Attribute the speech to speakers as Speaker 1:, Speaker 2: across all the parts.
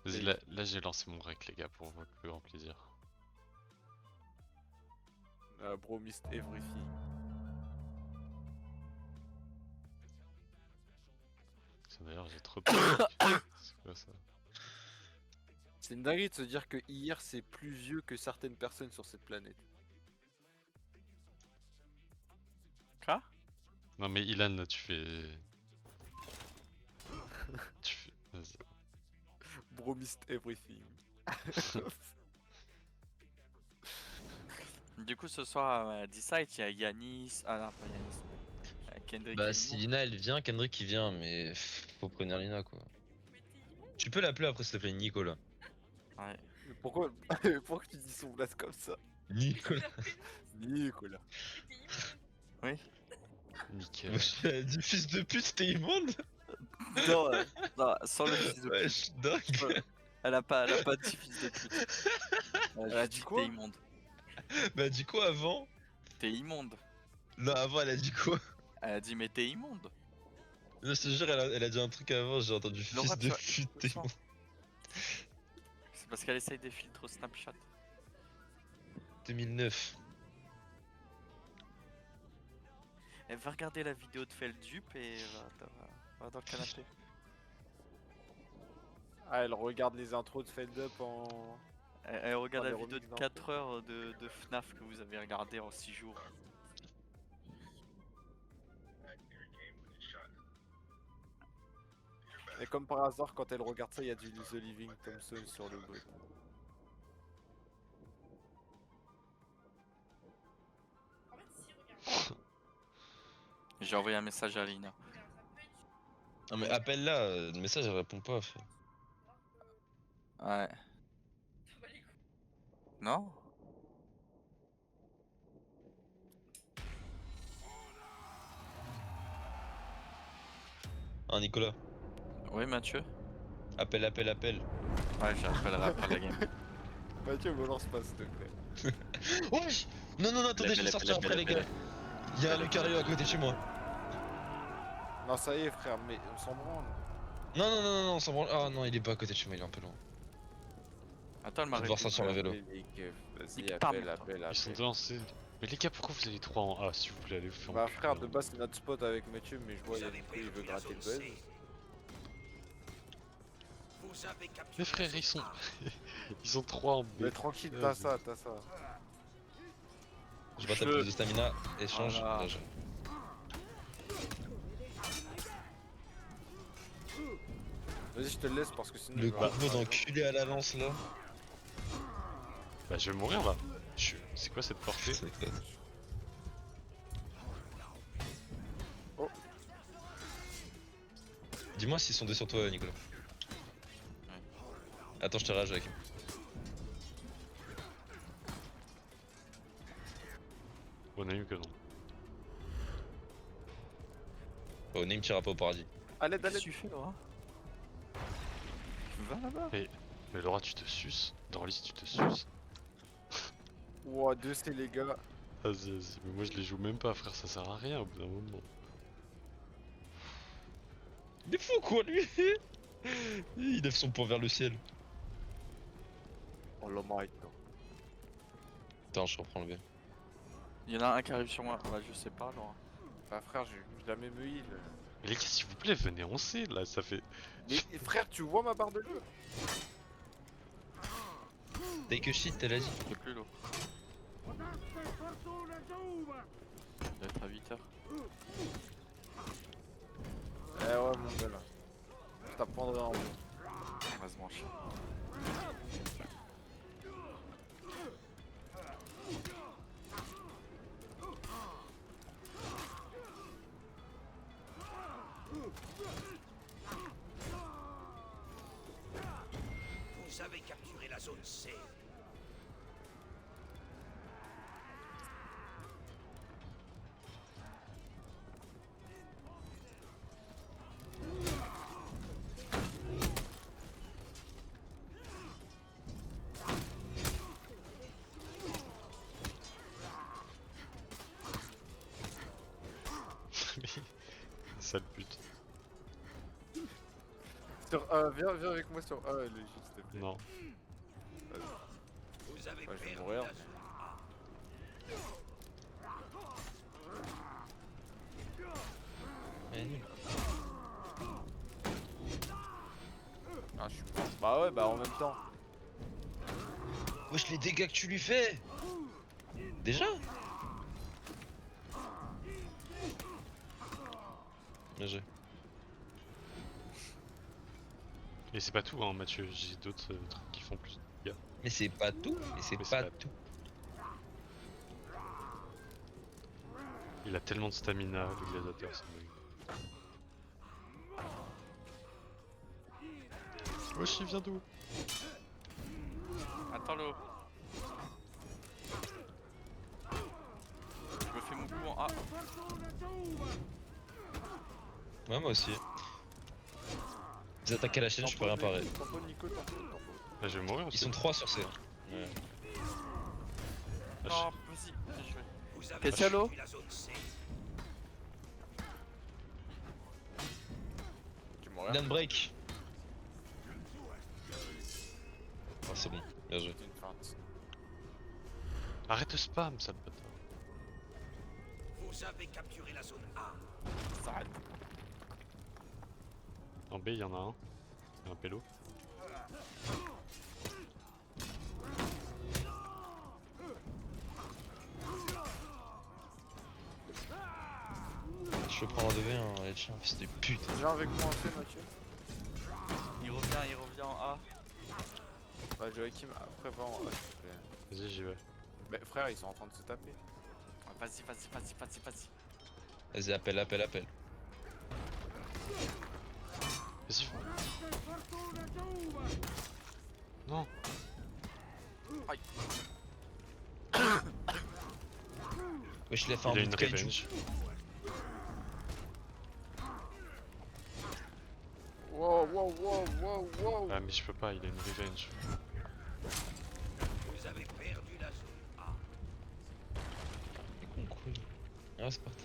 Speaker 1: Vas-y,
Speaker 2: Et-
Speaker 1: là j'ai lancé mon rec, les gars, pour votre plus grand plaisir.
Speaker 2: Bro missed everything.
Speaker 1: D'ailleurs, j'ai trop de trucs. C'est quoi ça?
Speaker 2: C'est une dinguerie de se dire que hier c'est plus vieux que certaines personnes sur cette planète.
Speaker 3: Quoi?
Speaker 1: Non, mais Ilan, là, tu fais. Tu fais. Vas-y.
Speaker 2: Bro missed everything.
Speaker 3: Du coup, ce soir à D-Site, il y a Yanis. Ah non, pas Yanis. Kendrick
Speaker 4: Bah
Speaker 3: et
Speaker 4: si
Speaker 3: Imo.
Speaker 4: Lina elle vient, Kendrick il vient, mais faut prévenir Lina quoi. Tu peux l'appeler après s'il te plaît Nicolas.
Speaker 3: Ouais.
Speaker 2: Mais pourquoi pourquoi tu dis son blast comme ça?
Speaker 4: Nicolas.
Speaker 2: Nicolas.
Speaker 3: Oui.
Speaker 1: Nickel.
Speaker 4: Du fils de pute, t'es immonde.
Speaker 3: Non, non, sans le fils de
Speaker 4: Ouais,
Speaker 3: pute.
Speaker 4: je suis dingue.
Speaker 3: Elle a pas dit fils de pute. Elle
Speaker 2: a
Speaker 3: a
Speaker 2: dit
Speaker 3: dit
Speaker 2: quoi?
Speaker 3: t'es immonde.
Speaker 4: Bah du coup avant.
Speaker 3: T'es immonde.
Speaker 4: Non avant elle a dit quoi?
Speaker 3: Elle a dit mais t'es immonde.
Speaker 4: Je te jure elle a dit un truc avant, j'ai entendu
Speaker 3: Laura,
Speaker 4: fils de pute, t'es
Speaker 3: doucement.
Speaker 4: immonde.
Speaker 3: C'est parce qu'elle essaye des filtres Snapchat.
Speaker 4: 2009.
Speaker 3: Elle va regarder la vidéo de Feldup et va dans le canapé.
Speaker 2: Ah, elle regarde les intros de Feld Up en.
Speaker 3: Elle regarde
Speaker 2: Faire
Speaker 3: la
Speaker 2: des
Speaker 3: vidéo de
Speaker 2: remixes
Speaker 3: 4 heures de FNAF que vous avez regardé en 6 jours.
Speaker 2: Et comme par hasard, quand elle regarde ça, il y a du The Living Thompson sur le bot.
Speaker 3: J'ai envoyé un message à Lina.
Speaker 4: Non mais appelle-la, le message elle répond pas frère.
Speaker 3: Ouais. Non?
Speaker 4: Hein Nicolas.
Speaker 3: Oui Mathieu?
Speaker 4: Appelle.
Speaker 3: Ouais, j'appellerai après la game.
Speaker 2: Mathieu, me lance pas, s'il te plaît.
Speaker 4: Wesh. Non attendez, je vais sortir après les gars. Y'a un Lucario à côté de chez moi.
Speaker 2: Non, ça y est, frère, mais on s'en branle.
Speaker 4: Non, on s'en branle. Ah non, il est pas à côté de chez moi, il est un peu loin.
Speaker 3: Attends, elle
Speaker 4: Je
Speaker 3: m'a
Speaker 4: vais devoir
Speaker 3: répondu.
Speaker 4: sortir le vélo.
Speaker 2: Les keufs, vas-y,
Speaker 3: Nique
Speaker 2: appelle,
Speaker 3: ta
Speaker 2: appelle,
Speaker 1: Ils sont
Speaker 2: appelle.
Speaker 1: lancés. Mais les gars, pourquoi vous avez 3 en A, s'il vous plaît, allez vous faire
Speaker 2: Bah,
Speaker 1: enculer,
Speaker 2: frère, de
Speaker 1: hein.
Speaker 2: base, c'est notre spot avec Mathieu, mais je vois, il veut gratter le buzz.
Speaker 1: Mais frère, ils sont. Ils sont 3 en B.
Speaker 2: Mais tranquille, t'as ça, t'as ça.
Speaker 4: Je vois ta plus de stamina, échange.
Speaker 3: Voilà.
Speaker 4: Là, je-
Speaker 2: Vas-y, je te le laisse parce que sinon.
Speaker 4: Le
Speaker 2: je vais
Speaker 4: combo d'enculé à la lance là.
Speaker 1: Bah, je vais mourir là. C'est quoi cette portée?
Speaker 4: C'est clair.
Speaker 2: Oh.
Speaker 4: Dis-moi s'ils sont deux sur toi, Nicolas. Attends, je te rage avec.
Speaker 1: On a eu que non.
Speaker 4: Oh, Name tirera pas au paradis.
Speaker 2: À l'aide, à
Speaker 3: Qu'est-ce que
Speaker 2: l'aide.
Speaker 3: tu fais, Laura? Va là-bas.
Speaker 1: Mais Laura, tu te suces. Dorlis, tu te suces.
Speaker 2: Ouah, 2C, les gars.
Speaker 1: Vas-y. Mais moi, je les joue même pas, frère. Ça sert à rien au bout d'un moment.
Speaker 4: Il est fou quoi lui. Il lève son poing vers le ciel.
Speaker 2: Oh, l'homme arrête, non.
Speaker 4: Attends, je reprends le B.
Speaker 3: Il y en a un qui arrive sur moi. Ouais, je sais pas, Laura.
Speaker 2: Bah, frère, j'ai la même heal.
Speaker 1: Mais les gars, s'il vous plaît, venez, on sait là, ça fait.
Speaker 2: Mais frère, tu vois ma barre de jeu?
Speaker 4: Take a shit, t'as dit.
Speaker 3: Il est plus lourd. Il doit être à 8h.
Speaker 2: Eh ouais, mon gars là. Je t'apprendrai en haut.
Speaker 3: On va se brancher.
Speaker 5: Vous avez capturé la zone C.
Speaker 1: Sale pute.
Speaker 2: Sur A, viens avec moi sur A, Légis, s'il te plaît.
Speaker 1: Non.
Speaker 5: Vous avez
Speaker 2: Ouais, je vais
Speaker 5: perdu
Speaker 2: mourir.
Speaker 5: la zone
Speaker 4: Elle est nulle.
Speaker 2: Ah, je suis mort. Bah ouais, bah en même temps.
Speaker 4: Wesh, les dégâts que tu lui fais. Déjà. Bien joué.
Speaker 1: Et c'est pas tout, hein, Mathieu. J'ai d'autres trucs qui font plus de dégâts.
Speaker 4: Mais c'est pas tout. Mais c'est
Speaker 1: Mais c'est
Speaker 4: pas
Speaker 1: pas
Speaker 4: tout.
Speaker 1: Il a tellement de stamina, le gladiateur, c'est dingue. Wesh, il vient d'où?
Speaker 3: Attends l'eau. Je me fais mon coup en A.
Speaker 4: Ouais, moi aussi. Ils attaquent à la chaîne, je peux rien parer.
Speaker 2: Tempo, Nico, tempo.
Speaker 1: Là, je vais mourir
Speaker 4: Ils
Speaker 1: aussi.
Speaker 4: sont 3 sur C. Ouais.
Speaker 1: Ah,
Speaker 3: Non, vas-y, bien joué.
Speaker 5: Vous avez
Speaker 3: Qu'est-ce qu'il y a, l'eau
Speaker 5: perdu la zone C.
Speaker 2: Tu mourras.
Speaker 4: Dan break. Ah, c'est bon, bien joué.
Speaker 2: C'est une feinte.
Speaker 1: Arrête de spam, sale bâtard.
Speaker 5: Vous avez capturé la zone A.
Speaker 3: Sale.
Speaker 1: En B, il y en a un. Il y a un pélo.
Speaker 4: Je peux prendre un 2v, hein, les chiens, fils de pute.
Speaker 2: Viens avec moi en fait, Mathieu.
Speaker 3: Il revient en A.
Speaker 2: Bah, Joachim, après va en A, s'il te plaît.
Speaker 1: Vas-y, j'y vais.
Speaker 2: Bah, frère, ils sont en train de se taper.
Speaker 3: Vas-y.
Speaker 4: Vas-y, appelle.
Speaker 1: Vas-y. Non.
Speaker 4: Wesh, il a fait un
Speaker 1: Il a
Speaker 4: bout
Speaker 1: une
Speaker 4: de kaiju.
Speaker 1: revenge.
Speaker 2: Wow.
Speaker 1: Ah, mais je peux pas, il a une revenge.
Speaker 5: Vous avez perdu la zone A.
Speaker 4: C'est con, cool. Ah, c'est parti.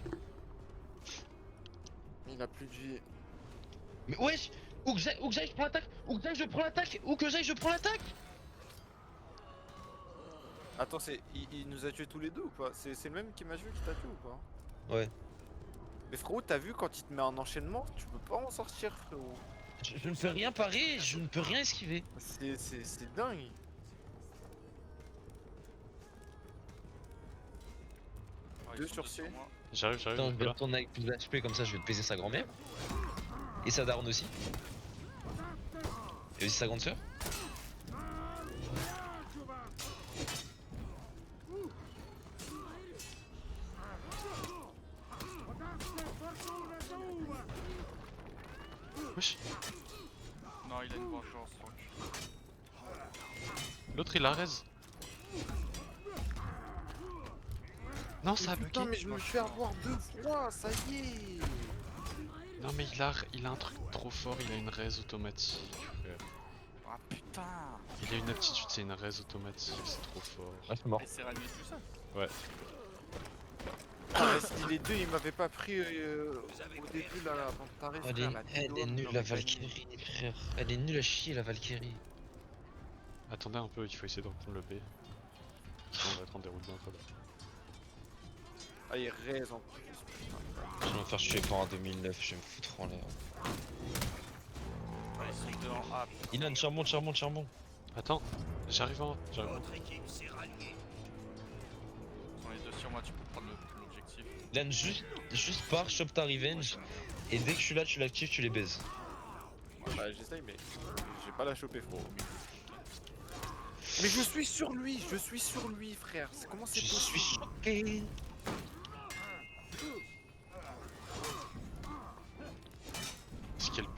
Speaker 2: Il a plus de vie.
Speaker 4: Mais wesh, où que j'aille, je prends l'attaque. Où que j'aille, je prends l'attaque. Où que j'aille, je prends l'attaque.
Speaker 2: Attends, il nous a tué tous les deux ou pas? C'est le même qui m'a tué qui t'a tué ou pas?
Speaker 4: Ouais.
Speaker 2: Mais frérot, t'as vu quand il te met un enchaînement, tu peux pas en sortir, frérot.
Speaker 4: Je ne peux rien parer, je ne peux rien esquiver.
Speaker 2: C'est dingue.
Speaker 3: Ah, ils
Speaker 2: Deux
Speaker 3: sont
Speaker 2: sur
Speaker 3: deux
Speaker 2: C.
Speaker 3: moi.
Speaker 1: J'arrive,
Speaker 4: Attends, je vais
Speaker 1: voilà.
Speaker 4: retourner avec plus d'HP, comme ça je vais te baiser sa grand-mère. Et sa daronne aussi. Et aussi sa grande sœur.
Speaker 1: Wesh.
Speaker 3: Non, il a une vengeance, donc.
Speaker 1: L'autre, il a raise. Non, ça a bugué.
Speaker 2: Putain, mais je me fais avoir 2 fois, ça y est.
Speaker 1: Non, mais il a un truc trop fort, il a une raise automatique. Frère.
Speaker 3: Ah putain.
Speaker 1: Il a une aptitude, c'est une raise automatique, c'est trop fort.
Speaker 4: Ah, je suis mort.
Speaker 3: Et c'est rallié tout ça.
Speaker 2: Ah, si les deux, ils m'avaient pas pris
Speaker 5: Vous avez
Speaker 2: au
Speaker 5: perdu
Speaker 2: début là, avant de t'arrêter.
Speaker 4: Elle est nulle la Valkyrie, frère. Elle est nulle à chier la Valkyrie.
Speaker 1: Attendez un peu, il faut essayer de reprendre le B. Sinon, on va être en déroulement quoi.
Speaker 2: Ah, il raise en plus.
Speaker 4: Je vais me faire tuer par un 2009, je vais me foutre en l'air.
Speaker 3: Ah, ils sont deux en A.
Speaker 4: Ilan, charbon.
Speaker 1: Attends, j'arrive en.
Speaker 5: Votre équipe s'est ralliée.
Speaker 3: Ils sont les deux sur moi, tu peux prendre l'objectif.
Speaker 4: Ilan, juste pars, chope ta revenge. Et dès que je suis là, tu l'actives, tu les baises.
Speaker 2: Bah, j'essaye, mais j'ai pas la choper, frérot. Mais je suis sur lui, frère. Comment c'est
Speaker 4: Je
Speaker 2: possible?
Speaker 4: suis choqué.
Speaker 1: Scalp.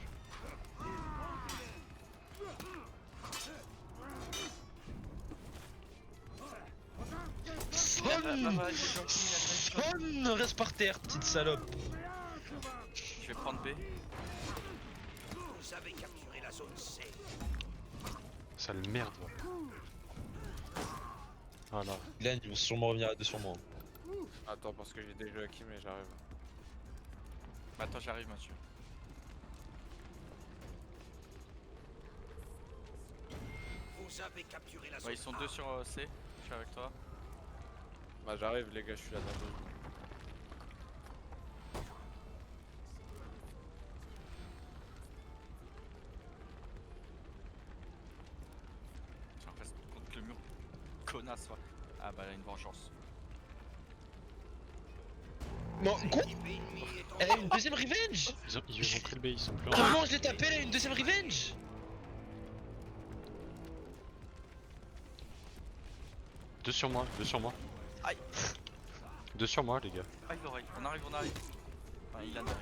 Speaker 4: Son, reste par terre, petite salope.
Speaker 3: Je vais prendre B.
Speaker 5: Vous avez capturé la zone C.
Speaker 1: Sale merde, va. Voilà.
Speaker 4: Ilan, ils vont sûrement revenir à deux sur moi.
Speaker 2: Attends, parce que j'ai des Joachim et j'arrive.
Speaker 3: Bah, attends, j'arrive, Mathieu.
Speaker 5: Vous avez capturé la zone
Speaker 3: Ouais, ils sont
Speaker 5: A.
Speaker 3: 2 sur C. Je suis avec toi.
Speaker 2: Bah j'arrive les gars, je suis là dans 2 secondes.
Speaker 3: Tiens, reste contre le mur. Connasse, va. Ah bah, elle a une vengeance.
Speaker 4: Non, quoi?
Speaker 5: L'équipe ennemie est en
Speaker 4: Elle a une deuxième revenge?
Speaker 1: Ils ont pris le B, ils sont plus en
Speaker 4: Comment je l'ai tapé? Elle a une deuxième revenge?
Speaker 1: Deux sur moi, deux sur moi.
Speaker 3: Aïe.
Speaker 1: Deux sur moi les gars.
Speaker 3: Aïe, l'oreille. On arrive, on arrive. Enfin, il arrive.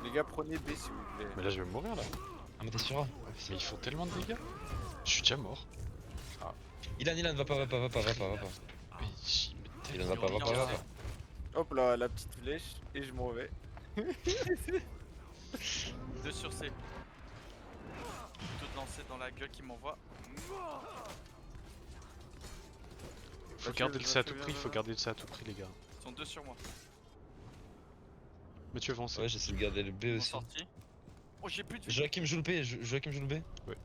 Speaker 2: Les gars, prenez B s'il vous plaît.
Speaker 1: Mais là je vais mourir là.
Speaker 4: Ah, mais t'es sûr?
Speaker 1: Mais ils font tellement de dégâts. Je suis déjà mort.
Speaker 4: Ilan, va pas.
Speaker 1: Mais j'y mets
Speaker 4: Ilan, va pas.
Speaker 2: Hop là, la petite flèche, et je m'en vais.
Speaker 3: 2 sur C. Tout lancé dans la gueule qui m'envoie.
Speaker 1: Faut garder le C à tout prix, faut garder le C à tout prix les gars.
Speaker 3: Ils sont 2 sur moi.
Speaker 1: Mathieu avance.
Speaker 4: Ouais, j'essaie de garder le B
Speaker 3: Ils sont
Speaker 4: aussi.
Speaker 3: sortis. Oh, j'ai plus de vie.
Speaker 4: Joachim joue le B, Joachim joue le B.
Speaker 1: Ouais.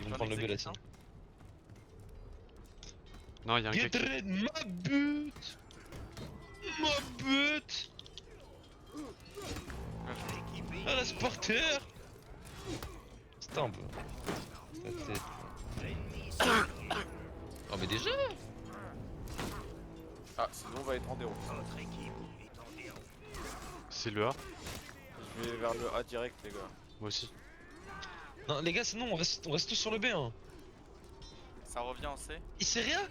Speaker 4: Ils vont
Speaker 3: J'en
Speaker 4: prendre le B là,
Speaker 3: exécute
Speaker 4: tiens.
Speaker 3: un.
Speaker 1: Non, y'a un gars
Speaker 4: Get
Speaker 1: qui...
Speaker 4: rid, ma butte! Ma butte!
Speaker 5: l'équipe ennemie.
Speaker 4: Ah, la sporteur! Stamp. La tête.
Speaker 5: L'ennemi s'est
Speaker 4: Oh, mais déjà?
Speaker 2: Ah, sinon on va être en déroute.
Speaker 5: Votre équipe est en déroute.
Speaker 1: C'est le A,
Speaker 2: Je vais vers le A direct les gars.
Speaker 1: moi aussi.
Speaker 4: Non, les gars, sinon on reste tous sur le B, hein.
Speaker 3: Ça revient en C.
Speaker 4: Il sait rien!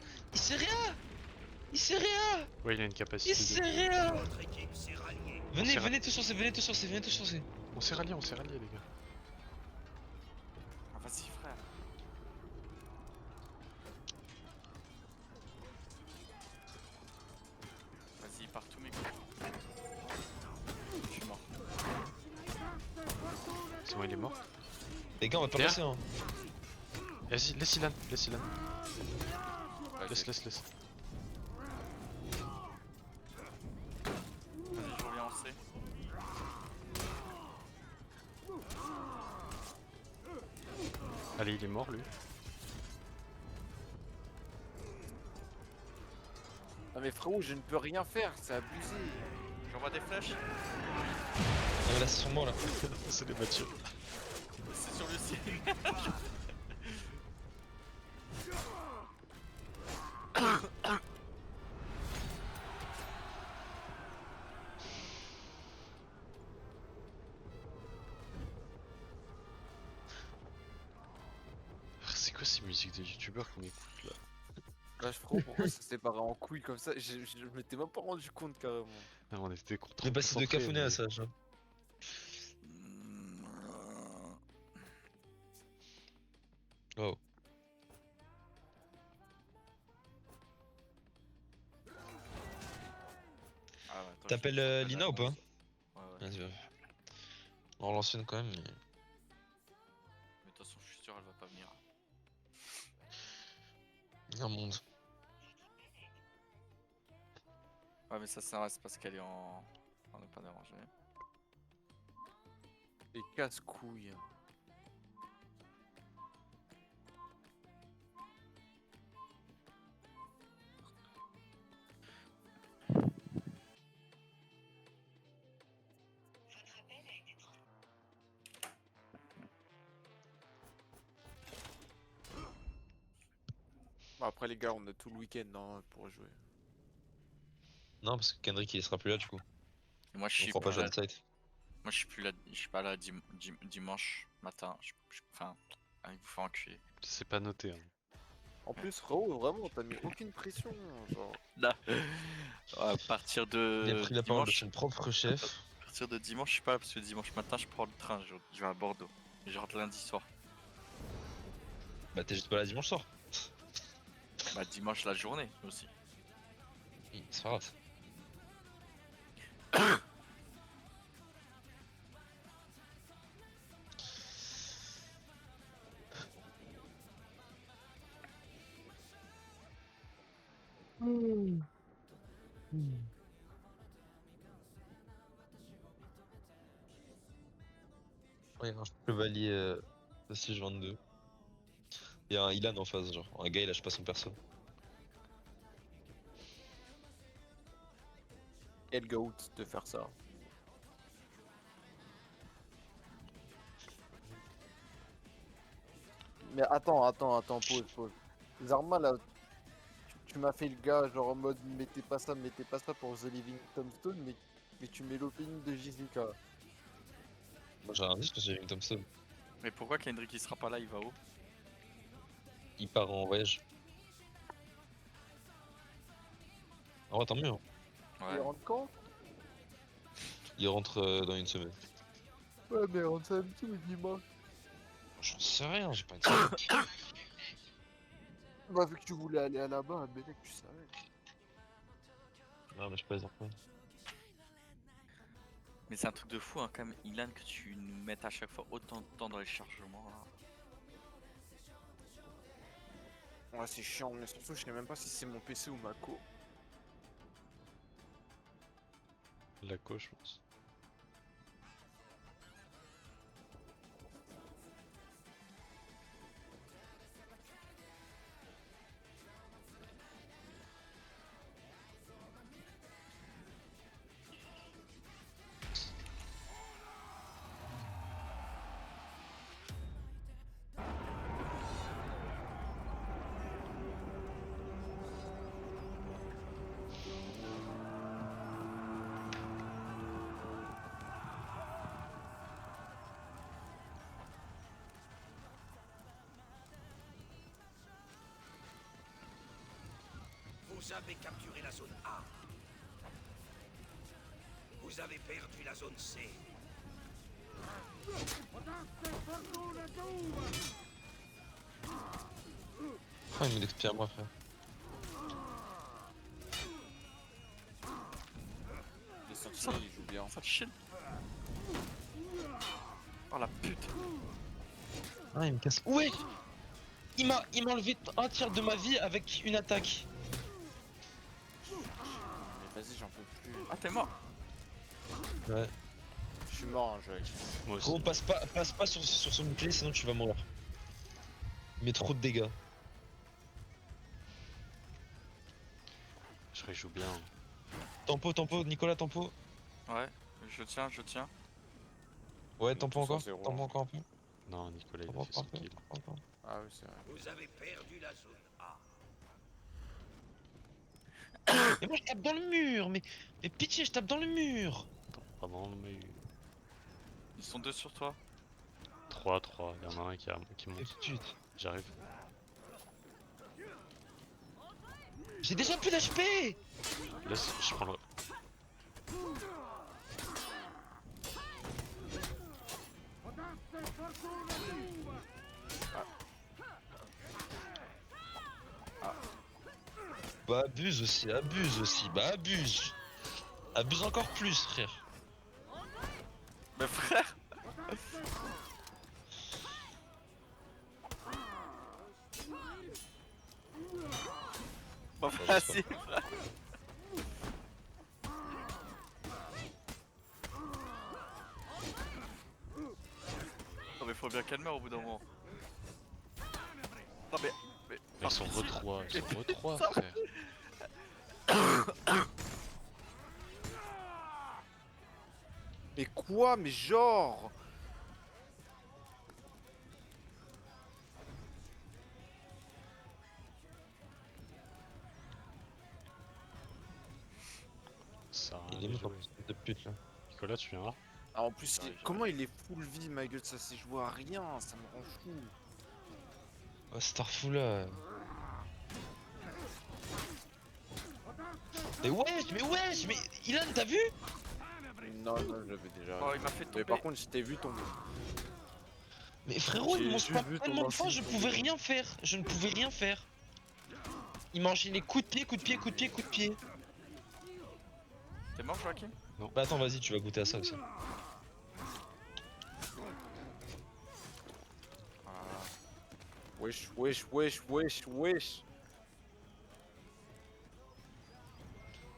Speaker 1: Ouais, il a une capacité
Speaker 4: Il sait
Speaker 1: de...
Speaker 4: rien!
Speaker 5: Votre équipe s'est ralliée.
Speaker 4: Venez tous sur C, venez tous sur C.
Speaker 1: On s'est ralliés les gars.
Speaker 3: Ah, vas-y, frère. Vas-y, partout, mes coups. Je suis mort.
Speaker 1: C'est bon, il est mort.
Speaker 4: Les gars, on va pas
Speaker 1: Derrière.
Speaker 4: passer, hein.
Speaker 1: Vas-y, laisse Ilan.
Speaker 2: Vas-y.
Speaker 1: Laisse.
Speaker 3: Vas-y, je reviens en C.
Speaker 1: Allez, il est mort lui.
Speaker 2: Ah mais frérot, je ne peux rien faire, c'est abusé.
Speaker 3: J'envoie des flèches.
Speaker 4: Non, mais là, c'est sur moi, là.
Speaker 1: C'est les Mathieu.
Speaker 3: C'est sur le ciel.
Speaker 1: C'est quoi ces musiques de youtubeurs qu'on écoute là?
Speaker 2: Là frérot, pourquoi ça s'est barré en couille comme ça? Je m'étais même pas rendu compte carrément.
Speaker 1: Ah, on était contre.
Speaker 4: On est passé de cafonner à ça, genre. Oh.
Speaker 3: Ah ouais, attends,
Speaker 4: T'appelles
Speaker 3: je vais
Speaker 4: Lina ou pas?
Speaker 3: Ouais, ouais.
Speaker 4: Vas-y, va. On relance une quand même, mais...
Speaker 3: Mais de toute façon, je suis sûr, elle va pas venir.
Speaker 4: Un monde.
Speaker 3: Ouais, mais ça reste parce qu'elle est en. On n'est pas dérangé.
Speaker 2: Les casse-couilles. Bon, après les gars, on a tout le week-end non, pour jouer.
Speaker 4: Non, parce que Kendrick il sera plus là du coup.
Speaker 3: Et moi, je
Speaker 4: On
Speaker 3: suis
Speaker 4: fera pas
Speaker 3: pas là.
Speaker 4: jouer de site.
Speaker 3: Moi, je suis plus là. Je suis pas là dimanche matin. Enfin, il vous fait enculer.
Speaker 1: C'est pas noté. Hein.
Speaker 2: En plus frérot, vraiment, t'as mis aucune pression, genre.
Speaker 3: Là, à partir de.
Speaker 4: Il a pris la parole de
Speaker 3: dimanche,
Speaker 4: son propre chef.
Speaker 3: à partir de dimanche, je suis pas là parce que dimanche matin, je prends le train. Je vais à Bordeaux. Et je rentre lundi soir.
Speaker 4: Bah t'es juste pas là dimanche soir.
Speaker 3: Bah, dimanche, la journée aussi.
Speaker 4: Oui, c'est pas grave. Ouais, un chevalier de 6 22. Y'a un Ilan en face, genre. Un gars il lâche pas son perso.
Speaker 2: Quel goat de faire ça. Mais attends, pause. Zarma là, tu m'as fait le gars genre en mode mettez pas ça pour The Living Tombstone, mais tu mets l'opening de Jessica.
Speaker 4: Moi j'ai rien dit, je pense que j'ai une Thompson.
Speaker 3: Mais pourquoi Kendrick il sera pas là, il va où?
Speaker 4: Il part en voyage. En vrai, tant mieux. Hein.
Speaker 2: Il
Speaker 3: Ouais.
Speaker 2: rentre quand?
Speaker 4: Il rentre dans une semaine.
Speaker 2: Ouais, mais il rentre samedi ou dimanche.
Speaker 4: J'en sais rien, j'ai pas dit.
Speaker 2: Bah, vu que tu voulais aller là-bas, mais mec, tu savais.
Speaker 4: Non, mais je plaisante pas.
Speaker 3: Mais c'est un truc de fou, hein, quand même, Ilan, que tu nous mettes à chaque fois autant de temps dans les chargements. Là.
Speaker 2: Ouais, c'est chiant, mais surtout, je sais même pas si c'est mon PC ou ma co.
Speaker 1: La gauche, je pense.
Speaker 5: Vous avez capturé la zone A. Vous avez perdu la zone C.
Speaker 4: Ah, il me l'expire à moi, frère.
Speaker 2: Les sentinelles, ils jouent bien.
Speaker 3: Ça te chie. Oh la pute.
Speaker 4: Ah, il me casse. Ouais! Il m'a enlevé un tiers de ma vie avec une attaque.
Speaker 2: Mais vas-y, j'en peux plus.
Speaker 3: Ah t'es mort.
Speaker 4: Ouais.
Speaker 2: Je suis mort, hein, Joël.
Speaker 1: Moi aussi.
Speaker 4: Gros, passe pas sur son bouclier, sinon tu vas mourir. Il met trop de dégâts.
Speaker 1: Je réjoue bien.
Speaker 4: Tempo, Nicolas, tempo.
Speaker 3: Ouais, je tiens.
Speaker 4: Ouais,
Speaker 2: Nous
Speaker 4: tempo
Speaker 2: tous à
Speaker 4: encore.
Speaker 2: zéro,
Speaker 4: Tempo
Speaker 2: hein.
Speaker 4: encore un peu.
Speaker 1: Non, Nicolas, il
Speaker 4: Tempo
Speaker 1: a fait son
Speaker 4: encore un peu.
Speaker 1: kill.
Speaker 4: Encore.
Speaker 2: Ah oui, c'est vrai.
Speaker 5: Vous avez perdu la zone A.
Speaker 4: Mais moi je tape dans le mur, mais pitié, je tape dans le mur.
Speaker 1: Vraiment, mais
Speaker 3: Ils sont deux sur toi.
Speaker 1: 3-3, il y en a un qui
Speaker 4: Et
Speaker 1: monte.
Speaker 4: putain.
Speaker 1: J'arrive.
Speaker 4: J'ai déjà plus d'HP.
Speaker 1: Laisse, je prends le.
Speaker 4: Bah abuse aussi, bah abuse. Abuse encore plus, frère.
Speaker 3: Mais frère. Bon, vas-y. Non mais faut bien qu'elle meure au bout d'un moment. Non mais...
Speaker 1: Ils sont re-3, ils sont re-3,
Speaker 3: ça.
Speaker 1: frère.
Speaker 2: Mais quoi? Mais genre!
Speaker 1: Ça a
Speaker 4: Il
Speaker 1: rien
Speaker 4: est
Speaker 1: de
Speaker 4: mort,
Speaker 1: jouer.
Speaker 4: de pute là.
Speaker 1: Nicolas, tu viens là?
Speaker 2: Ah, en plus,
Speaker 3: J'arrive,
Speaker 2: comment il est full vie, ma gueule, ça s'est joué à rien, ça me rend fou.
Speaker 4: Oh, Starful là. Mais wesh, mais Ilan, t'as vu?
Speaker 2: Non, je l'avais déjà.
Speaker 3: Oh il m'a fait tomber.
Speaker 2: Mais par contre, je t'ai vu tomber.
Speaker 4: Mais frérot, il
Speaker 2: J'ai
Speaker 4: m'ont
Speaker 2: juste
Speaker 4: spam
Speaker 2: vu ton
Speaker 4: tellement de fois, je
Speaker 2: insigne
Speaker 4: pouvais
Speaker 2: tomber.
Speaker 4: rien faire. Je ne pouvais rien faire. Il m'a enchaîné coup de pied.
Speaker 3: T'es mort Joachim?
Speaker 4: Bah attends, vas-y, tu vas goûter à ça aussi.
Speaker 3: Ah.
Speaker 2: Wesh.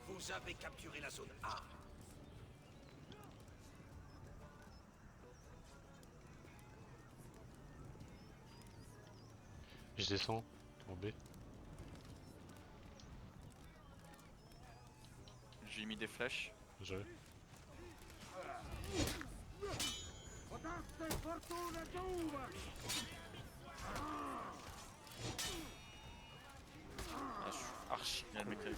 Speaker 5: Vous avez capturé la zone A.
Speaker 1: Je descends en B.
Speaker 3: J'ai mis des flèches.
Speaker 1: Je...
Speaker 3: Ah, je suis archi. Il y a le mec là.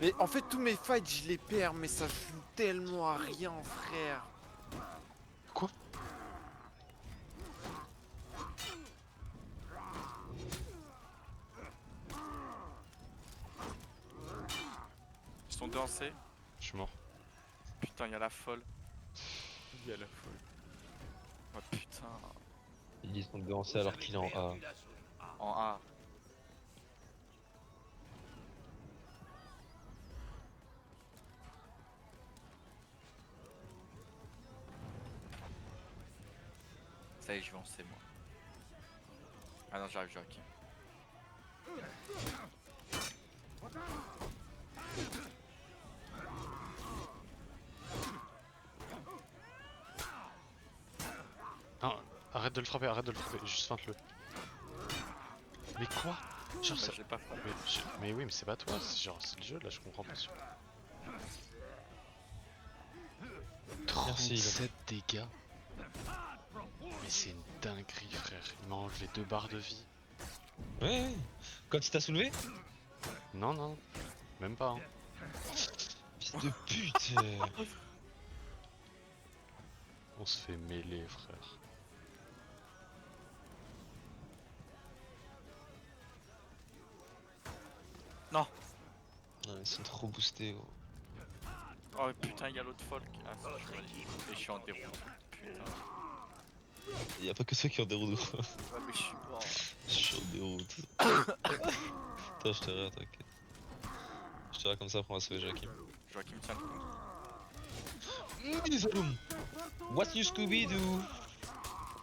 Speaker 2: Mais en fait, tous mes fights, je les perds, mais ça fout tellement à rien, frère.
Speaker 1: Quoi?
Speaker 3: Ils sont dansés.
Speaker 1: Je suis mort.
Speaker 3: Putain, il y a la folle. Il y a la folle. Oh putain.
Speaker 4: Ils sont devancés alors qu'il est en A.
Speaker 5: Perdu la zone A.
Speaker 3: En A. Ça y est, je vais en C moi. Ah non, j'arrive, Joachim.
Speaker 1: Non, arrête de le frapper, juste feinte-le. Mais quoi? Genre
Speaker 3: Bah,
Speaker 1: ça...
Speaker 3: j'ai pas fait.
Speaker 1: Mais oui, mais c'est pas toi, c'est genre c'est le jeu là, je comprends pas.
Speaker 4: Merci,
Speaker 1: 37 dégâts. Mais c'est une dinguerie frère, il m'a enlevé 2 barres de vie.
Speaker 4: Ouais, ouais. Quand il t'a soulevé?
Speaker 1: Non, non, même pas. Hein.
Speaker 4: Fils de pute.
Speaker 1: On se fait mêler frère.
Speaker 3: Non.
Speaker 4: Non, ils sont trop boostés. Gros.
Speaker 3: Oh putain, il y a l'autre folk. Ah, ça, je suis valide. Et je suis en déroute. Putain.
Speaker 4: Y a pas que ceux qui ont des roues.
Speaker 3: Ouais, mais je suis mort.
Speaker 4: Je suis en déroute. Attends, je te rire, t'inquiète. Je te rire comme ça pour sauver Joachim.
Speaker 3: Joachim tient le coup.
Speaker 4: Zaloum. What's new Scooby-Doo?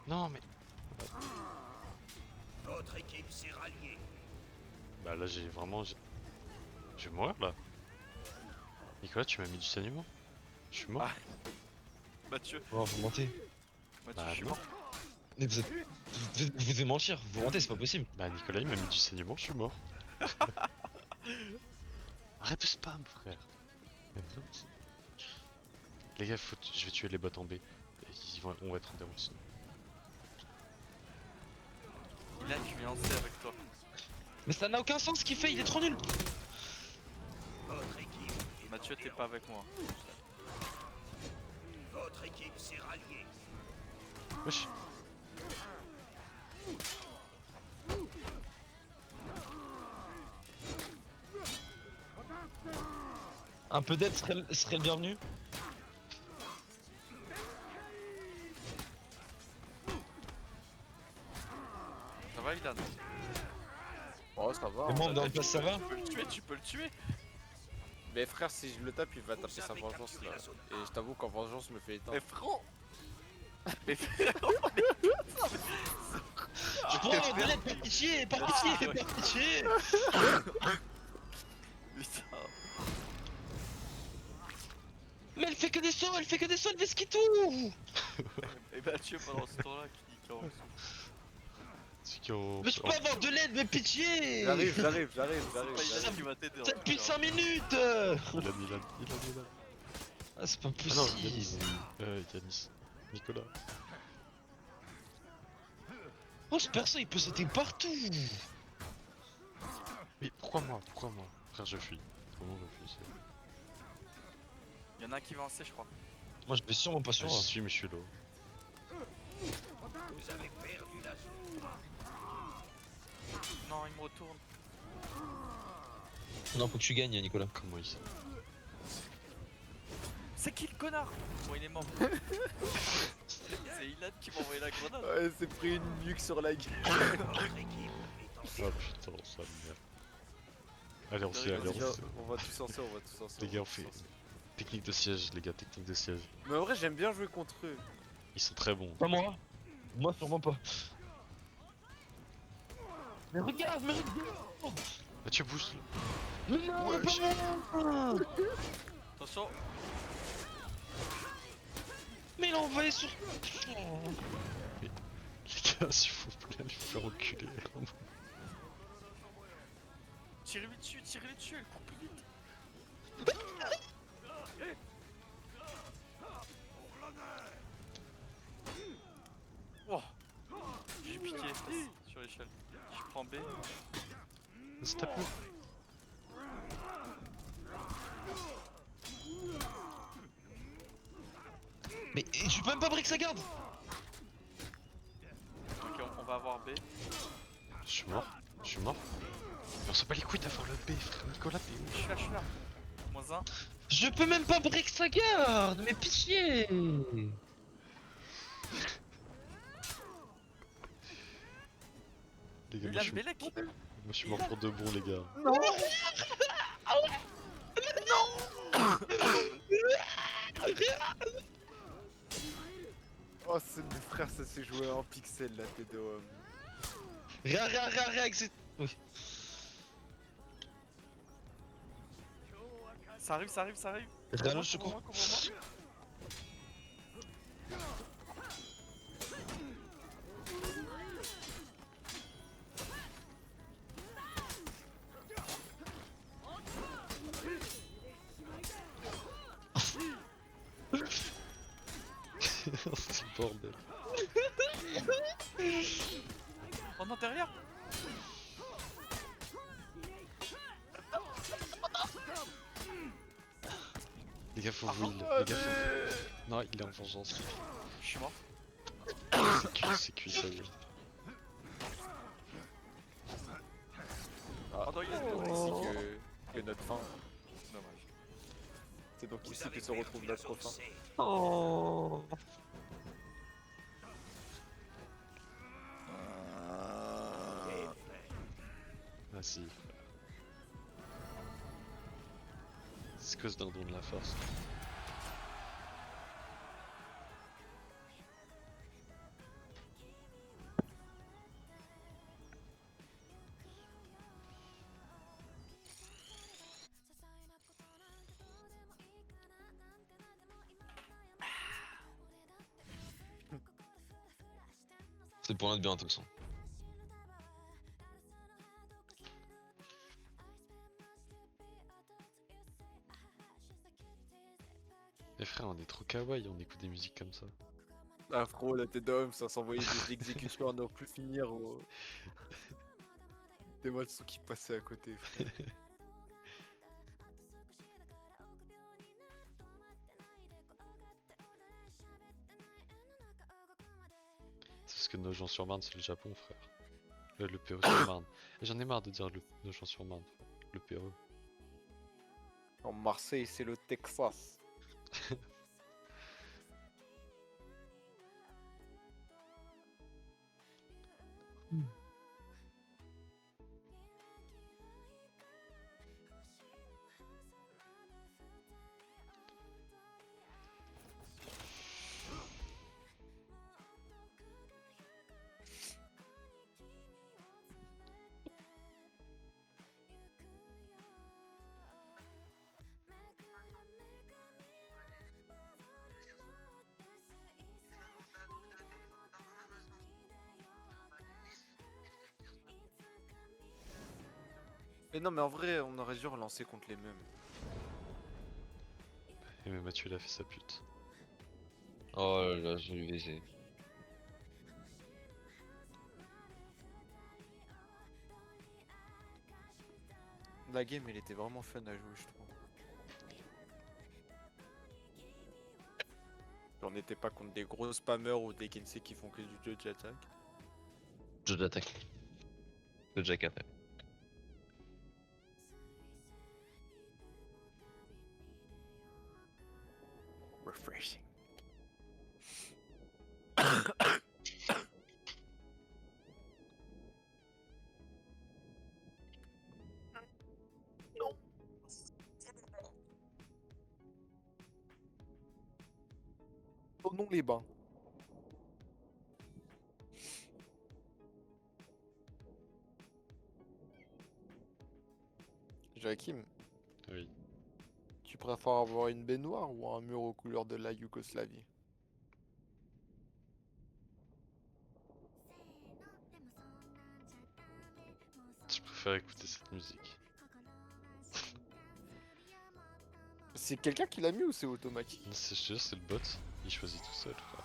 Speaker 1: Non mais...
Speaker 5: Votre équipe s'est ralliée.
Speaker 1: Bah là j'ai vraiment... Je vais mourir là. Nicolas, tu m'as mis du saignement. Je suis mort.
Speaker 3: Ah. Mathieu,
Speaker 4: Oh, vous mentez.
Speaker 3: Mathieu,
Speaker 1: Bah
Speaker 3: je suis
Speaker 1: non.
Speaker 3: mort.
Speaker 4: Mais vous devez mentir, vous mentez, c'est pas possible.
Speaker 1: Bah Nicolas il m'a mis du saignement, je suis mort. Arrête de spam frère. Les gars, je vais tuer les bots en B. On va être en déroute sinon.
Speaker 3: Il a, je viens en C avec toi.
Speaker 4: Mais ça n'a aucun sens ce qu'il fait, il est trop nul.
Speaker 5: Votre équipe.
Speaker 3: Mathieu, t'es pas avec moi.
Speaker 5: Votre équipe s'est ralliée.
Speaker 1: Wesh.
Speaker 4: Un peu d'aide serait le bienvenu.
Speaker 3: Ça va, Ilan?
Speaker 2: Oh, ça va.
Speaker 4: Et moi,
Speaker 2: hein.
Speaker 4: dans le place, ça va.
Speaker 3: Tu peux le tuer, tu peux le tuer.
Speaker 2: Mais frère, si je le tape, il va taper
Speaker 5: Vous
Speaker 2: sa
Speaker 5: avez
Speaker 2: vengeance
Speaker 5: capturé
Speaker 2: là.
Speaker 5: la zone
Speaker 2: Et je t'avoue qu'en vengeance, je me fais éteindre.
Speaker 3: Mais frérot. Mais frérot.
Speaker 4: Oh, de l'aide, par pitié, par pitié, par pitié.
Speaker 3: Putain.
Speaker 4: Mais elle fait que des sauts, elle fait que des sauts, elle fait ce qui tout.
Speaker 3: Et Mathieu, pendant ce temps-là, qui en dessous.
Speaker 1: C'est qu'on...
Speaker 4: Mais je peux avoir de l'aide, mais pitié.
Speaker 2: J'arrive.
Speaker 3: C'est pas Ilan qui va t'aider.
Speaker 4: Ça depuis 5 minutes.
Speaker 1: Ilan.
Speaker 4: Ah, c'est pas
Speaker 1: Ah non,
Speaker 4: possible.
Speaker 1: Yanis. Yanis. Nicolas.
Speaker 4: Oh, ce perso, il peut sauter partout.
Speaker 1: Mais pourquoi moi? Frère, je fuis. Comment je fuis?
Speaker 3: Y'en a un qui va en C, je crois.
Speaker 4: Moi, je vais sûrement pas sur.
Speaker 1: J'y suis, mais je suis low.
Speaker 5: Vous avez perdu la zone.
Speaker 3: Non, il me retourne.
Speaker 4: Non, faut que tu gagnes, Nicolas.
Speaker 1: Comment il sait?
Speaker 3: C'est qui le connard? Bon, il est mort. C'est Ilan qui m'a envoyé la grenade.
Speaker 2: Ouais, c'est pris une nuque sur la gueule.
Speaker 5: Votre équipe est en
Speaker 1: Ah putain, ça merde. Allez, on s'y allez, on s'y-
Speaker 2: On va tous en C, on va tous en C.
Speaker 1: Les gars, on fait technique de siège, les gars, technique de siège.
Speaker 2: Mais en vrai, j'aime bien jouer contre eux.
Speaker 1: Ils sont très bons.
Speaker 4: Pas moi. Moi, sûrement pas. Mais regarde, mais regarde.
Speaker 1: Bah tu bouges.
Speaker 4: Mais non,
Speaker 1: Ouais,
Speaker 4: pas moi.
Speaker 3: Attention.
Speaker 4: Mais il a envoyé sur.
Speaker 1: Les gars, s'il vous plaît, allez vous faire enculer.
Speaker 3: tirez-lui dessus, elle court plus vite. Oh, j'ai piqué sur l'échelle. Je prends B.
Speaker 1: C'est tape-le.
Speaker 4: Mais je peux même pas break sa garde.
Speaker 3: Ok, on va avoir B.
Speaker 1: Je suis mort. Mais on s'en bat les couilles d'avoir le B, frère. Nicolas, t'es où?
Speaker 3: Je suis là. Moins 1.
Speaker 4: Je peux même pas break sa garde. Mais pitié.
Speaker 1: Les gars,
Speaker 3: Il a le Bélec.
Speaker 1: moi je suis mort pour de bon, les gars.
Speaker 2: Oh, c'est mes frères, ça s'est joué en pixel là, TDOM.
Speaker 4: Rien, etc. Oui.
Speaker 3: Ça arrive.
Speaker 4: Rallonge, je cours.
Speaker 3: Couvre-moi.
Speaker 1: C'est le bordel.
Speaker 3: Oh non, derrière.
Speaker 1: Les gars, faut will. Les gars, faut... Non, il est en vengeance.
Speaker 3: Je suis mort.
Speaker 1: C'est cuit, ça y est.
Speaker 2: Ah,
Speaker 3: Oh non, il est
Speaker 2: donc
Speaker 3: mort.
Speaker 2: ici que notre fin.
Speaker 3: Dommage.
Speaker 2: C'est donc
Speaker 5: Vous
Speaker 2: ici
Speaker 5: avez
Speaker 2: que se retrouve
Speaker 5: détruit la
Speaker 2: notre
Speaker 5: zone
Speaker 2: fin.
Speaker 5: C.
Speaker 4: Oh.
Speaker 1: Ah si. C'est cause d'un don de la force.
Speaker 4: C'est pour notre bien à tous.
Speaker 1: Les frères, on est trop kawaii, on écoute des musiques comme ça.
Speaker 2: Ah, frérot, la TDOM, ça s'envoyait des exécutions à n'en plus finir. Oh. Des morceaux qui passaient à côté, frère.
Speaker 1: C'est parce que Nogent-sur-Marne, c'est le Japon, frère. Le Perreux-sur-Marne. Et j'en ai marre de dire le Nogent-sur-Marne, frère. Le Perreux.
Speaker 2: En Marseille, c'est le Texas. Mais non, mais en vrai, on aurait dû relancer contre les mêmes.
Speaker 1: Et mais Mathieu, il a fait sa pute.
Speaker 4: Oh là là, je vais lui laisser.
Speaker 2: La game, elle était vraiment fun à jouer, je trouve. On n'était pas contre des gros spammers ou des Kensei qui font que du jeu d'attaque.
Speaker 4: Jeu d'attaque. Le Jack après.
Speaker 2: Refreshing. Tournons les bains. Joachim,
Speaker 1: Oui.
Speaker 2: tu préfères avoir une baignoire ou un mur aux couleurs de la Yougoslavie?
Speaker 1: Je préfère écouter cette musique.
Speaker 2: C'est quelqu'un qui l'a mis ou c'est automatique?
Speaker 1: Je te jure, c'est le bot. Il choisit tout seul, frère.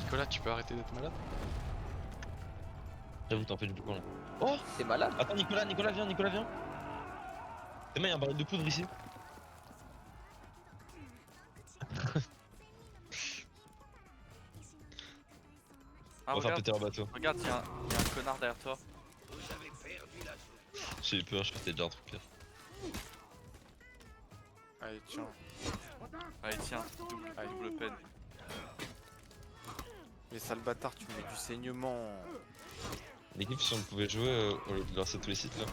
Speaker 1: Nicolas, tu peux arrêter d'être malade?
Speaker 4: J'avoue, t'en fais du coup là. Oh!
Speaker 2: T'es malade?
Speaker 4: Attends, Nicolas, viens, Nicolas, viens. Tes mains, y'a un baril de poudre ici.
Speaker 3: Ah,
Speaker 4: On va faire
Speaker 3: regarde,
Speaker 4: péter leur bateau.
Speaker 3: regarde, y'a un connard derrière toi.
Speaker 5: Vous avez perdu la zone.
Speaker 4: J'ai eu peur, je crois que c'était déjà un truc pire.
Speaker 2: Allez, tiens.
Speaker 3: Allez, tiens, double peine.
Speaker 2: Mais sale bâtard, tu mets du saignement.
Speaker 4: L'équipe, si on pouvait jouer au lieu de lancer tous les sites là.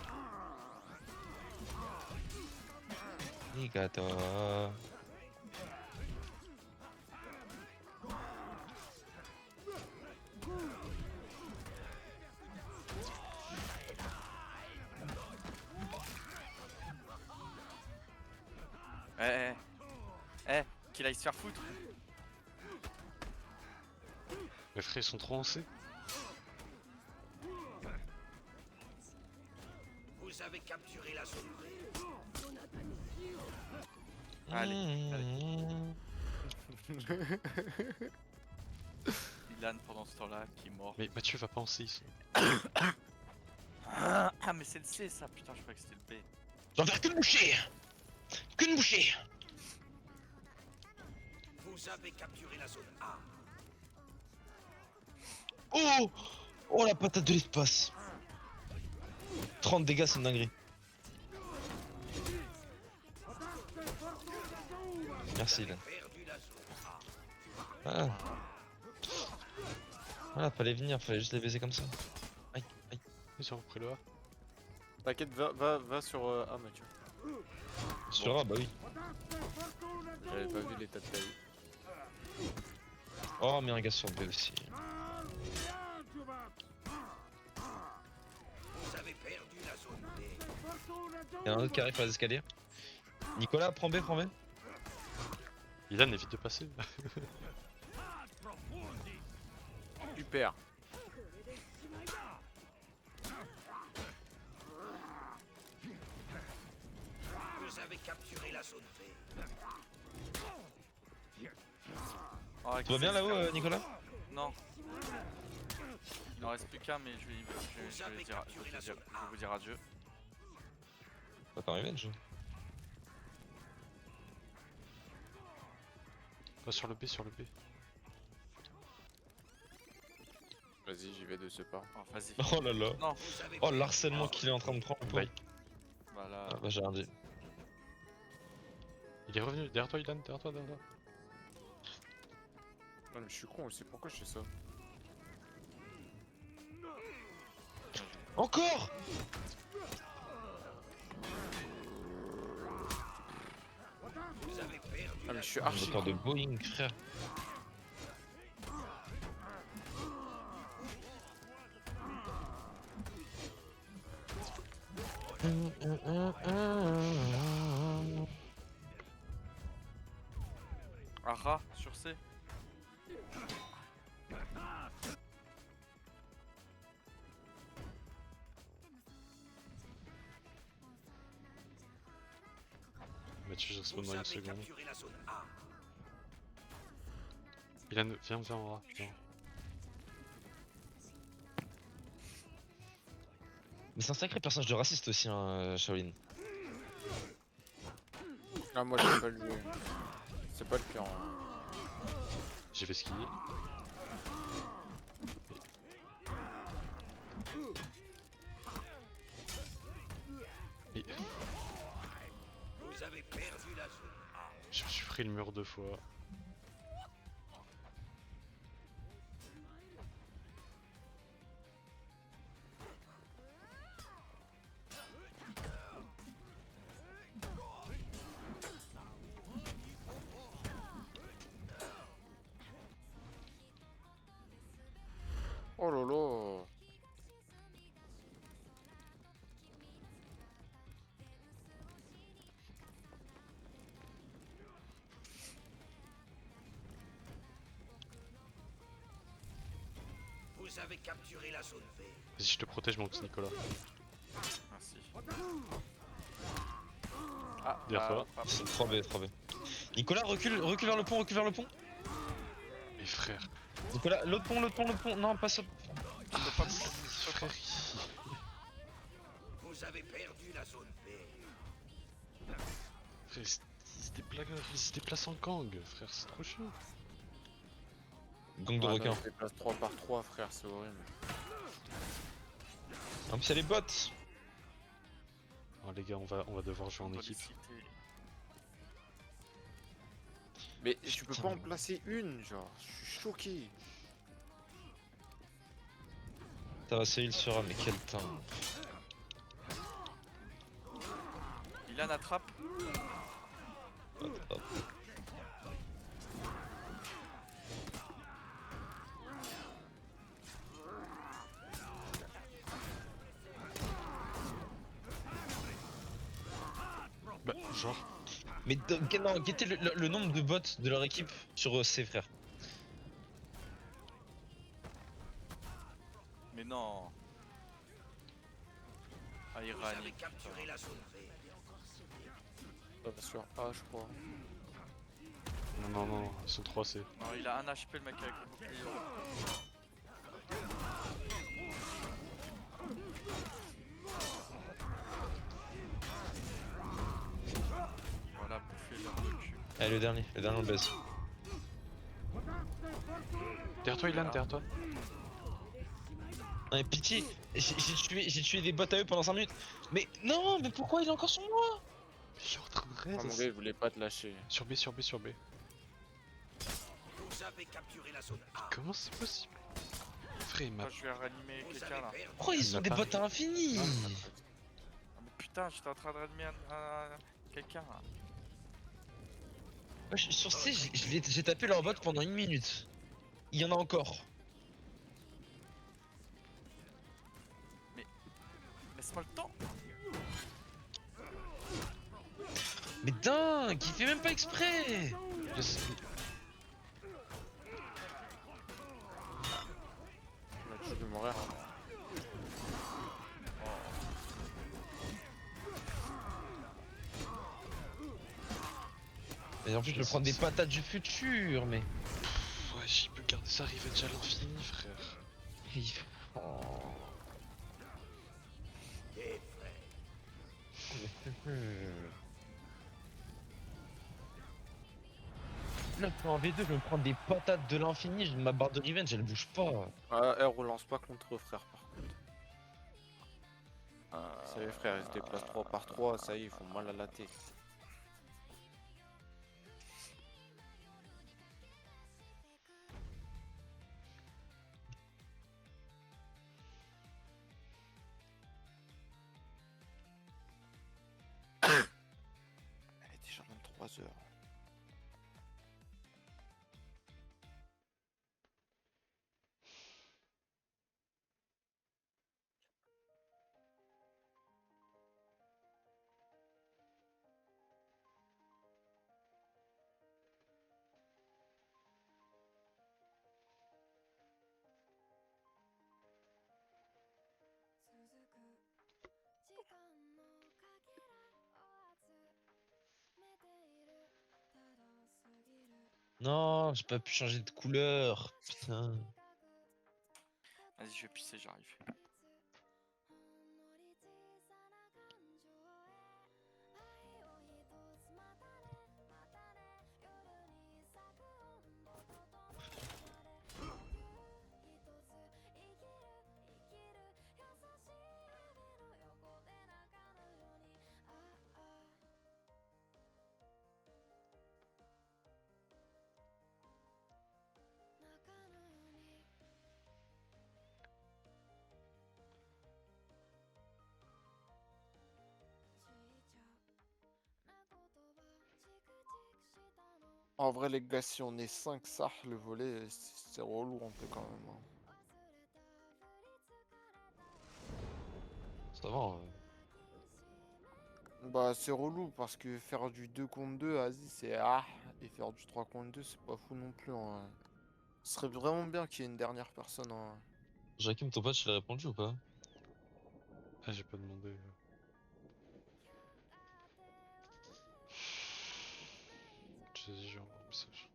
Speaker 4: Nikata.
Speaker 3: Qu'il aille se faire foutre.
Speaker 1: Mes frères, ils sont trop en C.
Speaker 5: Vous avez capturé la zone.
Speaker 3: Allez, Ilan pendant ce temps-là qui est mort.
Speaker 1: Mais Mathieu va pas en C ici.
Speaker 3: Ah, mais c'est le C ça, putain, je croyais que c'était le B.
Speaker 4: J'en faire qu'une bouchée. Qu'une bouchée.
Speaker 5: Vous avez capturé la zone A.
Speaker 4: Oh! Oh la patate de l'espace. 30 dégâts, c'est une dinguerie. Merci Ilan.
Speaker 5: Perdu la zone A.
Speaker 4: Ah. Voilà, fallait venir, fallait juste les baiser comme ça. Aïe, aïe.
Speaker 1: Ils ont repris le A.
Speaker 2: T'inquiète, va sur A, Mathieu.
Speaker 4: Sur A, bah oui.
Speaker 2: J'avais pas vu l'état de ta vie.
Speaker 4: Oh, mais un gars sur B aussi.
Speaker 5: Vous avez perdu la zone B.
Speaker 4: Y'a un autre qui arrive par les escaliers. Nicolas, prends B, prends B.
Speaker 1: Ilan évite de passer.
Speaker 2: Super.
Speaker 5: Vous avez capturé la zone B.
Speaker 3: Oh,
Speaker 4: Tout va bien là-haut, Nicolas?
Speaker 3: Non. Il en reste plus qu'un, mais je vais vous dire adieu.
Speaker 4: Ça pas revenge.
Speaker 1: Va sur le B, sur le B.
Speaker 2: Vas-y, j'y vais de ce pas.
Speaker 3: Oh, vas-y.
Speaker 4: Oh là là.
Speaker 3: Non,
Speaker 5: Vous avez
Speaker 4: Oh, l'harcèlement qu'il est en train de prendre.
Speaker 1: Bye.
Speaker 3: voilà.
Speaker 4: Ah bah j'ai rien dit.
Speaker 1: Il est revenu derrière toi, Ilan, derrière toi, derrière toi.
Speaker 2: Non, mais je suis con, je sais pourquoi je fais ça.
Speaker 4: Encore!
Speaker 5: Vous avez perdu
Speaker 2: Ah, mais
Speaker 5: la
Speaker 2: je suis
Speaker 4: Un
Speaker 2: archi
Speaker 4: moteur de
Speaker 2: con.
Speaker 4: Boeing, frère.
Speaker 3: Ara sur C.
Speaker 1: Mathieu, je respawn
Speaker 5: Vous
Speaker 1: dans une
Speaker 5: avez
Speaker 1: seconde.
Speaker 5: capturé la zone A.
Speaker 1: Ilan, viens en A. Viens.
Speaker 4: Mais c'est un sacré personnage de raciste aussi, hein, Shaolin.
Speaker 2: Ah, moi j'ai pas le. C'est pas le pire. Hein.
Speaker 1: J'ai fait skier. Et
Speaker 5: Vous avez perdu la zone A.
Speaker 1: je me suis pris le mur 2 fois.
Speaker 2: Oh lolo.
Speaker 5: Vous avez capturé la zone B.
Speaker 1: Vas-y, je te protège, mon petit Nicolas.
Speaker 3: Merci. Ah,
Speaker 1: Derrière toi.
Speaker 3: pas-
Speaker 4: C'est 3B, 3B. Nicolas, recule, recule vers le pont, recule vers le pont.
Speaker 1: Mais frère.
Speaker 4: Nicolas, l'autre pont, l'autre pont, l'autre pont. Non, pas ça.
Speaker 3: Je peux pas me prendre, je peux pas.
Speaker 1: Frère.
Speaker 5: Vous avez perdu la zone B.
Speaker 1: Frère, il se déplace en gang, frère, c'est trop chiant.
Speaker 4: Gang de
Speaker 2: Ah non,
Speaker 4: requins.
Speaker 2: il se déplace 3 par 3, frère, c'est horrible.
Speaker 4: En plus, il y a les bots.
Speaker 1: Oh, les gars, on va devoir jouer
Speaker 3: On
Speaker 1: en
Speaker 3: doit les
Speaker 1: équipe.
Speaker 3: citer.
Speaker 2: Mais tu peux
Speaker 4: Putain.
Speaker 2: pas en placer une, genre, je suis choqué.
Speaker 4: Ça va, c'est il sera, mais quel temps.
Speaker 3: Ilan attrape.
Speaker 4: Hop, hop.
Speaker 1: Bah, genre.
Speaker 4: Mais non, guettez le nombre de bots de leur équipe sur ses frères.
Speaker 3: Mais non. Ah,
Speaker 5: Vous
Speaker 3: Irani.
Speaker 5: avez capturé la zone B.
Speaker 2: Pas sur A, je crois.
Speaker 1: Non, non, non, ils sont 3 C.
Speaker 3: Non, il a un HP le mec avec le bouclier. Voilà, bouffer leur de cul.
Speaker 4: Allez, le dernier on le baisse.
Speaker 1: Derrière toi, Ilan, derrière toi.
Speaker 4: Non, mais pitié, j'ai tué des bots à eux pendant 5 minutes. Mais non, mais pourquoi il est encore sur moi?
Speaker 1: Mais je suis en train de
Speaker 2: Ah,
Speaker 1: raid.
Speaker 2: mon gars, il voulait pas te lâcher.
Speaker 1: Sur B, sur B, sur B.
Speaker 5: Vous avez capturé la zone A.
Speaker 1: Comment c'est possible? Frère, il m'a.
Speaker 3: Moi, je vais réanimer
Speaker 5: Vous
Speaker 3: quelqu'un
Speaker 5: avez
Speaker 3: là.
Speaker 5: perdu.
Speaker 4: Pourquoi ils sont
Speaker 1: m'a
Speaker 4: des
Speaker 1: pas
Speaker 4: bots
Speaker 1: vu.
Speaker 4: à l'infini?
Speaker 3: Ah, mais putain, j'étais en train de réanimer quelqu'un là.
Speaker 4: Moi, sur C, j'ai tapé leur bot pendant 1 minute. Il y en a encore.
Speaker 3: Laisse-moi le temps.
Speaker 4: Mais dingue, il fait même pas exprès.
Speaker 1: Laisse-
Speaker 2: Tu veux mourir.
Speaker 4: Et en plus, je vais prendre des patates du futur, mais.
Speaker 1: Ouais, il peut garder sa revenge à l'infini, frère.
Speaker 4: Oh.
Speaker 5: Des frères.
Speaker 4: Là, en V2, je vais me prendre des patates de l'infini, ma barre de revenge, elle bouge pas.
Speaker 2: Ah, elle relance pas contre eux, frère, par contre. Ça y est, frère, ils se déplacent 3 par 3, ça y est, ils font mal à la tête. Elle est déjà 23 heures.
Speaker 4: Non, j'ai pas pu changer de couleur. Putain.
Speaker 3: Vas-y, je vais pisser, j'arrive.
Speaker 2: En vrai, les gars, si on est 5 SAR, le volet, c'est relou un peu quand même. Hein.
Speaker 4: Ça va.
Speaker 2: Bah, c'est relou parce que faire du 2 contre 2, vas-y, c'est ah, et faire du 3 contre 2, c'est pas fou non plus. Hein. Ce serait vraiment bien qu'il y ait une dernière personne. Hein.
Speaker 4: Jakim, ton pote, je l'ai répondu ou pas?
Speaker 1: Ah, j'ai pas demandé. Je sais, j'ai envoyé un message.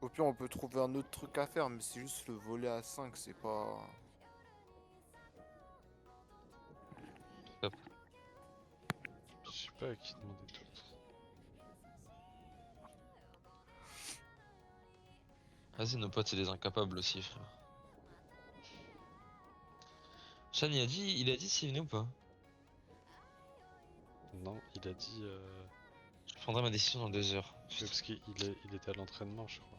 Speaker 2: Au pire, on peut trouver un autre truc à faire, mais c'est juste le volet à 5, c'est pas.
Speaker 1: Je sais pas à qui demander d'autre.
Speaker 4: Vas-y, nos potes, c'est des incapables aussi, frère. Shan, il a dit s'il venait ou pas?
Speaker 1: Non, il a dit.
Speaker 4: Je prendrai ma décision dans 2 heures.
Speaker 1: Oui, parce il était à l'entraînement, je crois.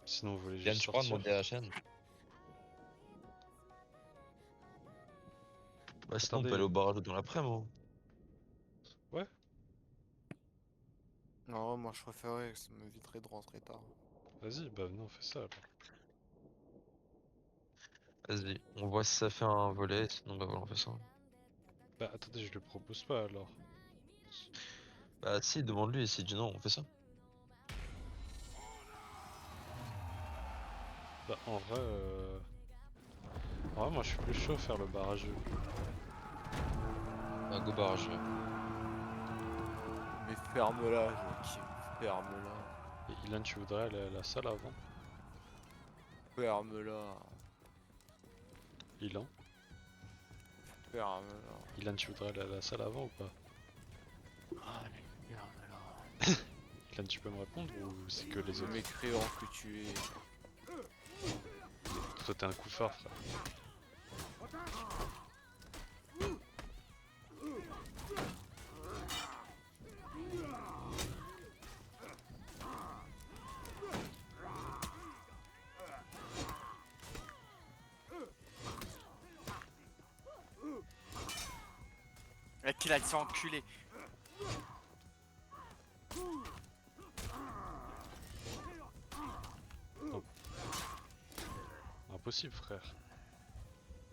Speaker 1: Sinon, vous voulez
Speaker 4: Yann,
Speaker 1: juste
Speaker 4: tu crois
Speaker 1: sortir.
Speaker 4: demander à Shan? Bah, sinon, on
Speaker 1: Attendez.
Speaker 4: peut aller au barrage dans l'après-midi.
Speaker 1: Ouais,
Speaker 2: Non, moi je préférais que ça m'éviterait de rentrer tard.
Speaker 1: vas-y, bah venez, on fait ça alors.
Speaker 4: Vas-y, on voit si ça fait un volet, sinon bah voilà, on fait ça.
Speaker 1: Bah attendez, je le propose pas alors.
Speaker 4: Bah si, demande-lui, et s'il dit non, on fait ça.
Speaker 1: Bah en vrai, moi je suis plus chaud à faire le barrageux.
Speaker 4: Bah go barrage.
Speaker 2: Mais ferme-la, Joachim, ferme-la.
Speaker 1: Et Ilan, tu voudrais aller à la salle avant?
Speaker 2: Ferme-la,
Speaker 1: Ilan?
Speaker 2: ferme-la.
Speaker 1: Ilan, tu voudrais aller à la salle avant ou pas?
Speaker 2: Allez, ferme-la.
Speaker 1: Ilan, tu peux me répondre ou c'est que les autres?
Speaker 2: Mécréant que tu es.
Speaker 1: Toi t'es un couffard, frère.
Speaker 3: Et qu'il a été enculé.
Speaker 1: Impossible, frère.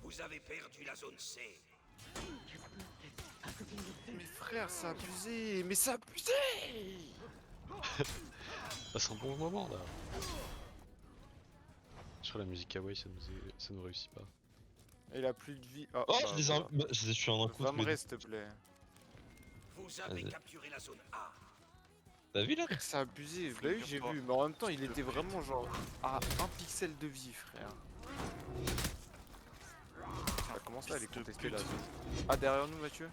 Speaker 5: Vous avez perdu la zone C.
Speaker 2: Mais frère, c'est abusé, mais c'est abusé.
Speaker 1: Ah, c'est un bon moment là. Je crois que la musique kawaii ça nous réussit pas.
Speaker 2: Il a plus de vie. Ah,
Speaker 4: Oh,
Speaker 2: bah, voilà.
Speaker 4: je les ai tués en un coup. tous les
Speaker 2: Va-moi,
Speaker 4: deux.
Speaker 2: s'il te plaît.
Speaker 5: Vous avez
Speaker 4: Vas-y.
Speaker 5: capturé la zone A.
Speaker 4: T'as vu là?
Speaker 2: C'est abusé, bah oui, j'ai vu, mais en même temps, il était vraiment genre à 1 pixel de vie, frère. Ça commence à aller contester la zone. Ah, derrière nous, Mathieu?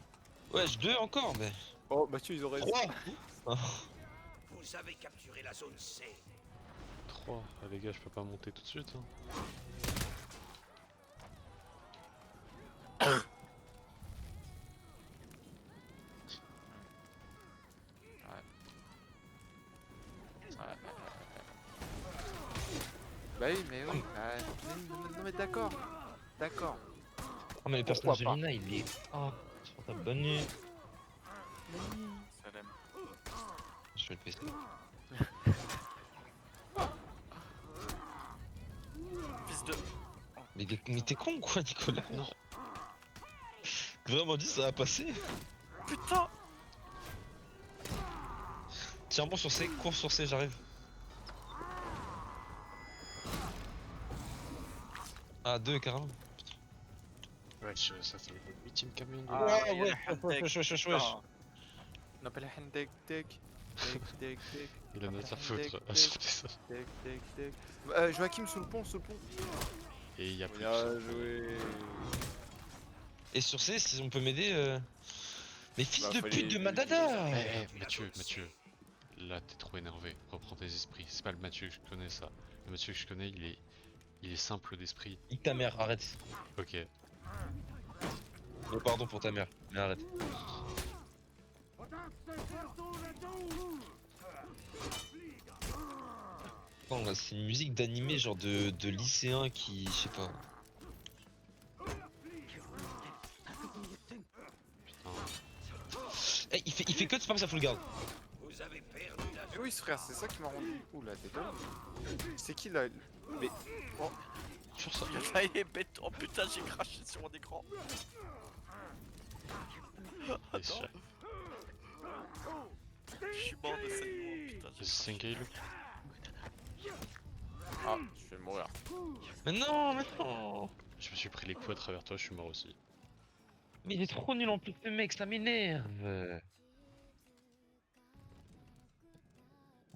Speaker 4: Wesh, 2 encore, mais.
Speaker 2: Oh, Mathieu, ils auraient.
Speaker 4: 3.
Speaker 5: Vous avez capturé la zone C.
Speaker 1: 3. Ah les gars, je peux pas monter tout de suite. Hein.
Speaker 2: Bah oui, mais oui. Non, mais d'accord. D'accord.
Speaker 4: Oh, mais le
Speaker 2: Pourquoi
Speaker 4: personnage de
Speaker 2: pas
Speaker 4: Lina, il est. Oh, sur ta bonne nuit.
Speaker 3: Salem.
Speaker 4: Je vais le PC.
Speaker 3: Fils de.
Speaker 4: Mais t'es con ou quoi, Nicolas?
Speaker 1: Non.
Speaker 4: Vraiment dit, ça va passer.
Speaker 3: Putain.
Speaker 4: Tiens bon sur C, cours sur C, j'arrive. Ah, 2 carrément.
Speaker 1: Ouais, ça fait le 8ème camion de...
Speaker 3: Ah,
Speaker 4: ouais,
Speaker 3: il y a la handtech.
Speaker 4: wesh.
Speaker 3: Putain.
Speaker 2: On appelle Hendek Tek. Tek.
Speaker 1: Il en a de sa faute.
Speaker 2: Hendek,
Speaker 1: Ah, c'était ça.
Speaker 2: Tek. Joachim, sous le pont.
Speaker 1: Et il y a plus
Speaker 2: Bien
Speaker 1: de...
Speaker 2: joué.
Speaker 4: Et sur C, si on peut m'aider. Mais fils
Speaker 2: Bah,
Speaker 4: de
Speaker 2: fallait-
Speaker 4: pute de Madada!
Speaker 1: Mathieu. Là, t'es trop énervé. Reprends tes esprits. C'est pas le Mathieu que je connais, ça. Le Mathieu que je connais, il est simple d'esprit.
Speaker 4: Nique ta mère, arrête.
Speaker 1: Ok.
Speaker 4: Oh, pardon pour ta mère, mais arrête. Oh, là, c'est une musique d'animé genre de lycéen qui. Je sais pas.
Speaker 1: Putain.
Speaker 4: Eh, il fait que de spam sa full garde.
Speaker 5: Vous avez perdu la
Speaker 2: Mais
Speaker 5: zone
Speaker 2: oui, frère, c'est ça qui m'a rendu. Ouh là, t'es dingue. C'est qui là?
Speaker 1: Sur ça.
Speaker 3: Ça y est, bête. Oh putain, j'ai craché sur mon écran.
Speaker 1: Et sur-
Speaker 3: Je suis mort de saignement, putain.
Speaker 1: Vas-y, Sengai-le.
Speaker 2: Ah, je vais mourir.
Speaker 4: Mais non, mais non.
Speaker 1: Je me suis pris les coups à travers toi, je suis mort aussi.
Speaker 4: Mais il est trop nul en plus, ce mec, ça m'énerve.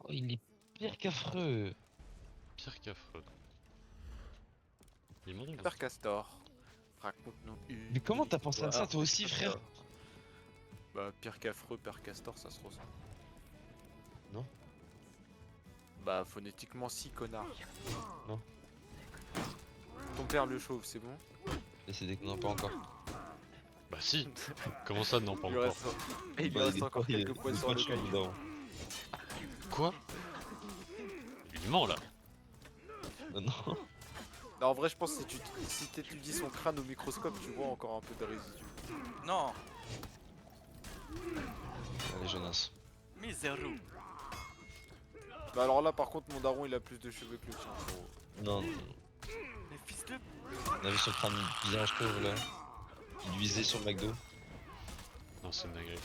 Speaker 4: Oh, il est pire qu'affreux.
Speaker 1: Pire qu'affreux. Il est immonde.
Speaker 2: Père Castor, raconte-nous une.
Speaker 4: Mais comment t'as pensé à ça
Speaker 2: histoire.
Speaker 4: toi aussi, frère?
Speaker 2: Bah, pire qu'affreux, Père Castor, ça se ressent.
Speaker 4: Non.
Speaker 2: Bah, phonétiquement, si, connard.
Speaker 4: Non.
Speaker 2: Ton père le chauve, c'est bon?
Speaker 4: Décidé que non, pas encore.
Speaker 1: Bah si. Comment ça, non, pas
Speaker 2: Il lui
Speaker 1: encore.
Speaker 2: reste, et il lui reste encore quelques points sur le cahier.
Speaker 1: Quoi? Il ment là.
Speaker 4: Non.
Speaker 2: Non, en vrai, je pense que si t'étudies son crâne au microscope, tu vois encore un peu de résidus.
Speaker 3: Non,
Speaker 4: Allez, Jonas.
Speaker 3: miséreux.
Speaker 2: Bah, alors là, par contre, mon daron, il a plus de cheveux que le tien, frérot.
Speaker 4: Non,
Speaker 3: Les fils de.
Speaker 4: on a vu son crâne bien chauve là. Il luisait sur le McDo.
Speaker 1: Non, c'est une dinguerie.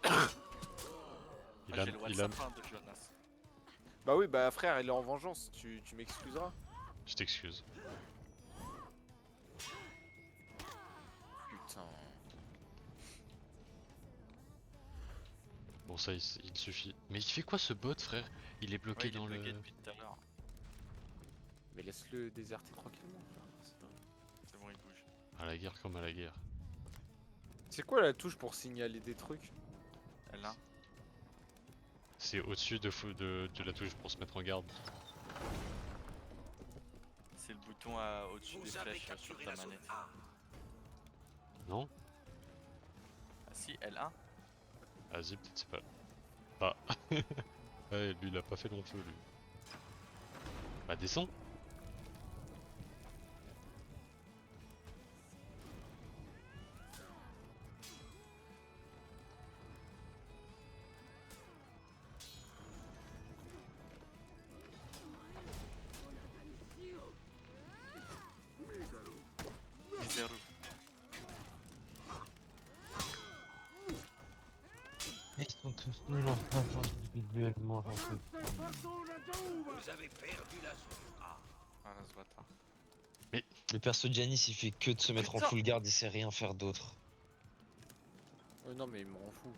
Speaker 1: Il
Speaker 3: Ah,
Speaker 1: a,
Speaker 3: j'ai le
Speaker 1: il a...
Speaker 3: WhatsApp de Jonas.
Speaker 2: Bah oui, bah frère, il est en vengeance, tu m'excuseras.
Speaker 1: Je t'excuse.
Speaker 2: Putain.
Speaker 1: Bon ça, il suffit. Mais il fait quoi ce bot, frère? Il est bloqué
Speaker 3: Ouais, il est
Speaker 1: dans le...
Speaker 3: bloqué depuis tout à l'heure.
Speaker 2: Mais laisse-le déserter tranquillement, frère. C'est dingue.
Speaker 3: C'est bon, il bouge.
Speaker 1: À la guerre comme à la guerre.
Speaker 2: C'est quoi la touche pour signaler des trucs?
Speaker 3: L1.
Speaker 1: C'est au-dessus de la touche pour se mettre en garde.
Speaker 3: C'est le bouton au-dessus des
Speaker 5: Vous avez
Speaker 3: flèches sur
Speaker 5: capturé
Speaker 3: ta
Speaker 5: la zone
Speaker 3: manette.
Speaker 5: A.
Speaker 1: Non?
Speaker 3: Ah si, L1.
Speaker 1: Vas-y, peut-être c'est pas... Ah. Ouais, lui il a pas fait long feu lui. Bah descends.
Speaker 3: Miséreux.
Speaker 4: Ils sont tous nuls en face individuellement, j'en peux plus.
Speaker 5: Vous avez perdu la zone A.
Speaker 3: Ah, ce bâtard.
Speaker 4: Le perso de Janice il fait que de se mettre en
Speaker 3: Putain.
Speaker 4: full garde, il sait rien faire d'autre.
Speaker 2: Non, mais il m'en fout.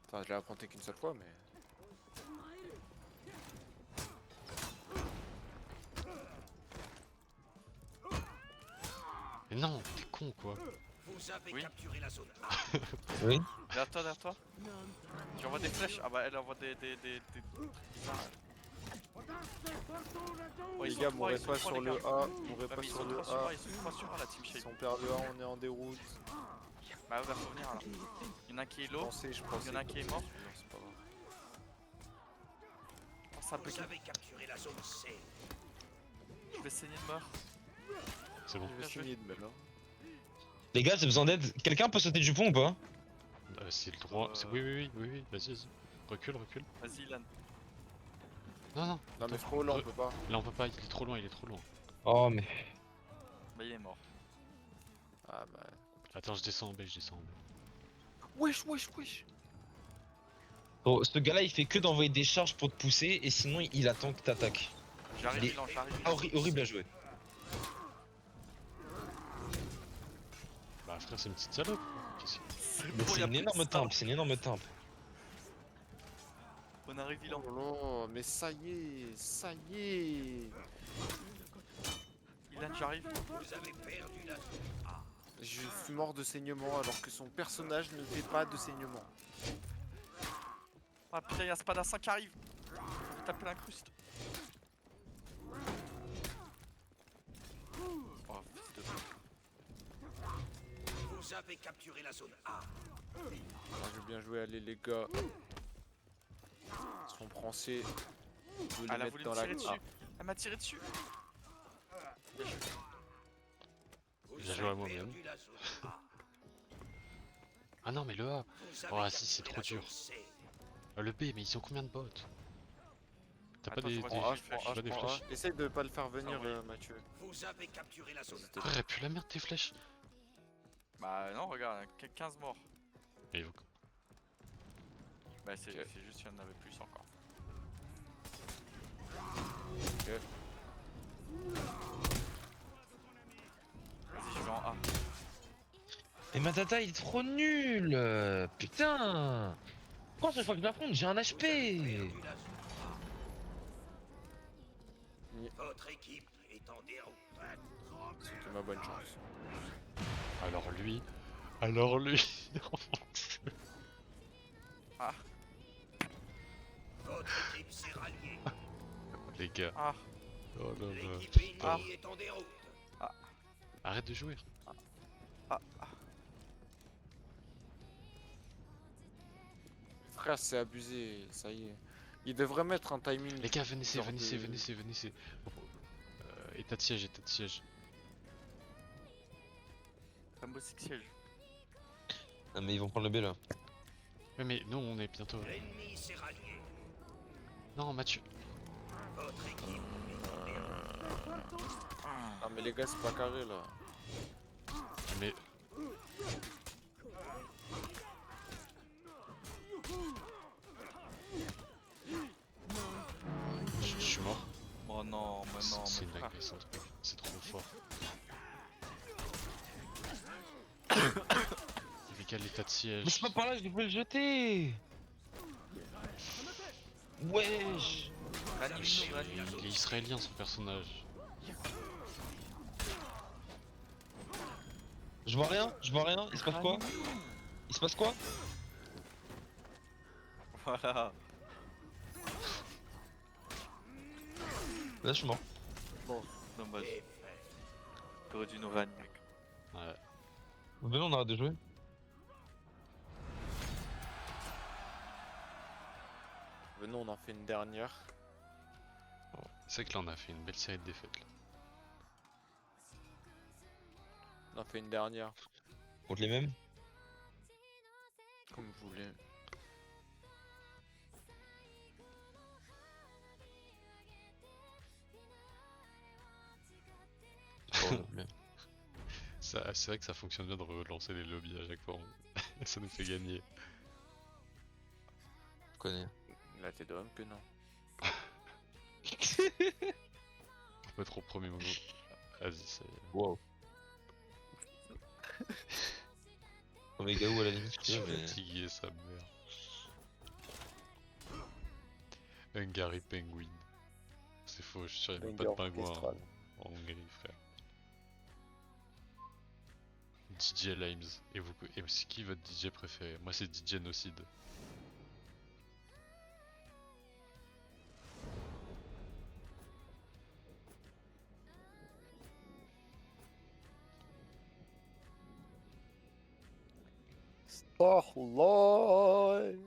Speaker 2: Enfin, je l'ai affronté qu'une seule fois, mais.
Speaker 1: Mais non, t'es con quoi.
Speaker 5: Vous avez
Speaker 3: Oui.
Speaker 5: capturé la zone A.
Speaker 4: Oui.
Speaker 3: Derrière toi. Tu envoies des flèches. Ah bah elle envoie des bizarres. Oh,
Speaker 2: Les gars, mourrez pas sur le A, mourrez
Speaker 3: Ouais,
Speaker 2: pas
Speaker 3: mais ils
Speaker 2: sur
Speaker 3: sont
Speaker 2: le
Speaker 3: 3 sur
Speaker 2: A.
Speaker 3: A, ils sont 3 sur A la team
Speaker 2: Si
Speaker 3: shake.
Speaker 2: on perd le A, on est en déroute.
Speaker 3: Bah ouais, va revenir alors. Il y en a un qui est low,
Speaker 2: Je pensais.
Speaker 3: il y en a un qui est mort.
Speaker 2: Non, c'est pas grave.
Speaker 3: Oh, ça peut
Speaker 5: Vous avez capturé la zone C.
Speaker 3: Je vais saigner de mort.
Speaker 1: C'est bon.
Speaker 2: Je vais
Speaker 3: Bien joué.
Speaker 2: signer de là.
Speaker 4: Les gars, j'ai besoin d'aide. Quelqu'un peut sauter du pont ou pas?
Speaker 1: C'est le droit. Oui, vas-y. Recule.
Speaker 3: Vas-y Lan.
Speaker 1: Non.
Speaker 2: Non, mais frérot, là, on peut pas.
Speaker 1: Là on peut pas, il est trop loin.
Speaker 4: Oh mais...
Speaker 3: Bah il est mort.
Speaker 2: Ah, bah.
Speaker 1: Attends, je descends en B.
Speaker 2: Wesh.
Speaker 4: Bon, ce gars-là il fait que d'envoyer des charges pour te pousser et sinon il attend que t'attaques.
Speaker 3: J'arrive
Speaker 4: Il est-
Speaker 3: Milan, j'arrive.
Speaker 4: Ah, horrible à jouer.
Speaker 1: Bah frère, c'est une petite salope. Qu'est-ce que-
Speaker 4: Mais
Speaker 3: bon, y
Speaker 4: c'est
Speaker 3: a
Speaker 4: une
Speaker 3: plus de
Speaker 4: énorme
Speaker 3: star.
Speaker 4: temple, c'est une énorme temple.
Speaker 3: On arrive Milan.
Speaker 2: Oh non, mais ça y est.
Speaker 3: Ilan, j'arrive.
Speaker 5: Vous avez perdu la zone A.
Speaker 2: Je suis mort de saignement alors que son personnage ne fait pas de saignement.
Speaker 3: Ah putain, y'a Spadassin qui arrive. Faut taper l'incruste. Oh fils de pute.
Speaker 5: Vous avez capturé la zone A.
Speaker 2: Ah, je veux bien jouer, allez les gars. Son français. Je veux
Speaker 3: Elle
Speaker 2: les
Speaker 3: a
Speaker 2: mettre
Speaker 3: voulu
Speaker 2: dans
Speaker 3: me
Speaker 2: la.
Speaker 3: tirer dessus. Elle m'a tiré dessus.
Speaker 5: Vous
Speaker 1: Bien
Speaker 5: avez
Speaker 1: joué à moi-même.
Speaker 5: perdu la zone A.
Speaker 1: Ah non, mais le A.
Speaker 5: Vous
Speaker 1: Oh,
Speaker 5: avez
Speaker 1: si, c'est
Speaker 5: capturé
Speaker 1: trop
Speaker 5: la
Speaker 1: dur.
Speaker 5: zone C.
Speaker 1: Le B, mais ils ont combien de bots? T'as pas
Speaker 3: Attends,
Speaker 1: des...
Speaker 3: je vois
Speaker 1: des-
Speaker 3: des-
Speaker 2: Prends A,
Speaker 3: des
Speaker 2: je prends
Speaker 3: flèches.
Speaker 2: A,
Speaker 1: Pas
Speaker 2: je
Speaker 1: des
Speaker 2: prends A.
Speaker 1: flèches?
Speaker 2: Essaye de pas le faire venir,
Speaker 3: oui.
Speaker 2: Mathieu.
Speaker 5: Vous avez capturé la zone.
Speaker 2: Vas-y,
Speaker 1: Frère, plus la merde tes flèches.
Speaker 3: Bah non, regarde, 15 morts.
Speaker 1: Et vous...
Speaker 3: Bah c'est
Speaker 2: Ok.
Speaker 3: juste qu'il y en avait plus encore.
Speaker 2: Ok.
Speaker 3: Vas-y, je vais en A.
Speaker 4: Et Matata, il est trop nul. Putain. Pourquoi chaque fois que je l'affronte, j'ai un HP?
Speaker 5: Perdu la zone. Votre équipe est en déroute.
Speaker 2: C'était ma bonne chance.
Speaker 1: Alors lui... Alors lui...
Speaker 5: Votre équipe s'est ralliée.
Speaker 1: Les gars...
Speaker 3: Ah,
Speaker 1: Oh là là...
Speaker 5: L'équipe
Speaker 1: putain.
Speaker 5: ennemie est en déroute.
Speaker 1: Arrête de jouer.
Speaker 2: Frère, c'est abusé, ça y est. Il devrait mettre un timing.
Speaker 1: Les gars, venez,
Speaker 2: genre
Speaker 1: venez,
Speaker 2: de-
Speaker 1: venez, venez. État de siège, état de siège.
Speaker 3: Rainbow Six Siege.
Speaker 4: Non mais ils vont prendre le B là.
Speaker 1: Ouais, mais nous, on est bientôt...
Speaker 5: L'ennemi s'est rallié.
Speaker 1: Non, Mathieu.
Speaker 5: Votre équipe est en déroute.
Speaker 2: Ah, mais les gars, c'est pas carré là.
Speaker 1: Mais... Je suis mort.
Speaker 3: Oh non, mais non,
Speaker 1: C'est
Speaker 3: mais
Speaker 1: une
Speaker 3: frère.
Speaker 1: agressante. C'est trop fort. Les gars, l'état de siège.
Speaker 4: Mais c'est pas par là, je vais le jeter. Wesh.
Speaker 3: Ranime-nous, ranime.
Speaker 1: Il est israélien son personnage.
Speaker 4: Je vois rien, il se passe quoi? Il se passe quoi?
Speaker 3: Voilà.
Speaker 4: Là je suis mort.
Speaker 3: Dommage. T'aurais dû nous ranime, mec.
Speaker 1: Ouais.
Speaker 4: Venez, on arrête de jouer.
Speaker 2: Venons, on en fait une dernière.
Speaker 1: C'est que là, on a fait une belle série de défaites. Là.
Speaker 2: On en fait une dernière.
Speaker 4: Contre les mêmes.
Speaker 2: Comme vous voulez.
Speaker 4: Oh, bien.
Speaker 1: C'est vrai que ça fonctionne bien de relancer les lobbies à chaque fois. Ça nous fait gagner.
Speaker 4: Je connais.
Speaker 2: Là, t'es de homme que non.
Speaker 1: On peut être au premier moment. Vas-y, c'est...
Speaker 4: Wow. Omega ou à la limite,
Speaker 1: Je
Speaker 4: tu
Speaker 1: suis
Speaker 4: vois, mais...
Speaker 1: fatigué, sa mère. Hungary Penguin. C'est faux, je suis sûr qu'il n'y a pas de pingouin en Hongrie, frère. DJ Limes. Et c'est qui votre DJ préféré? Moi, c'est DJ Nocide.
Speaker 2: Starlight.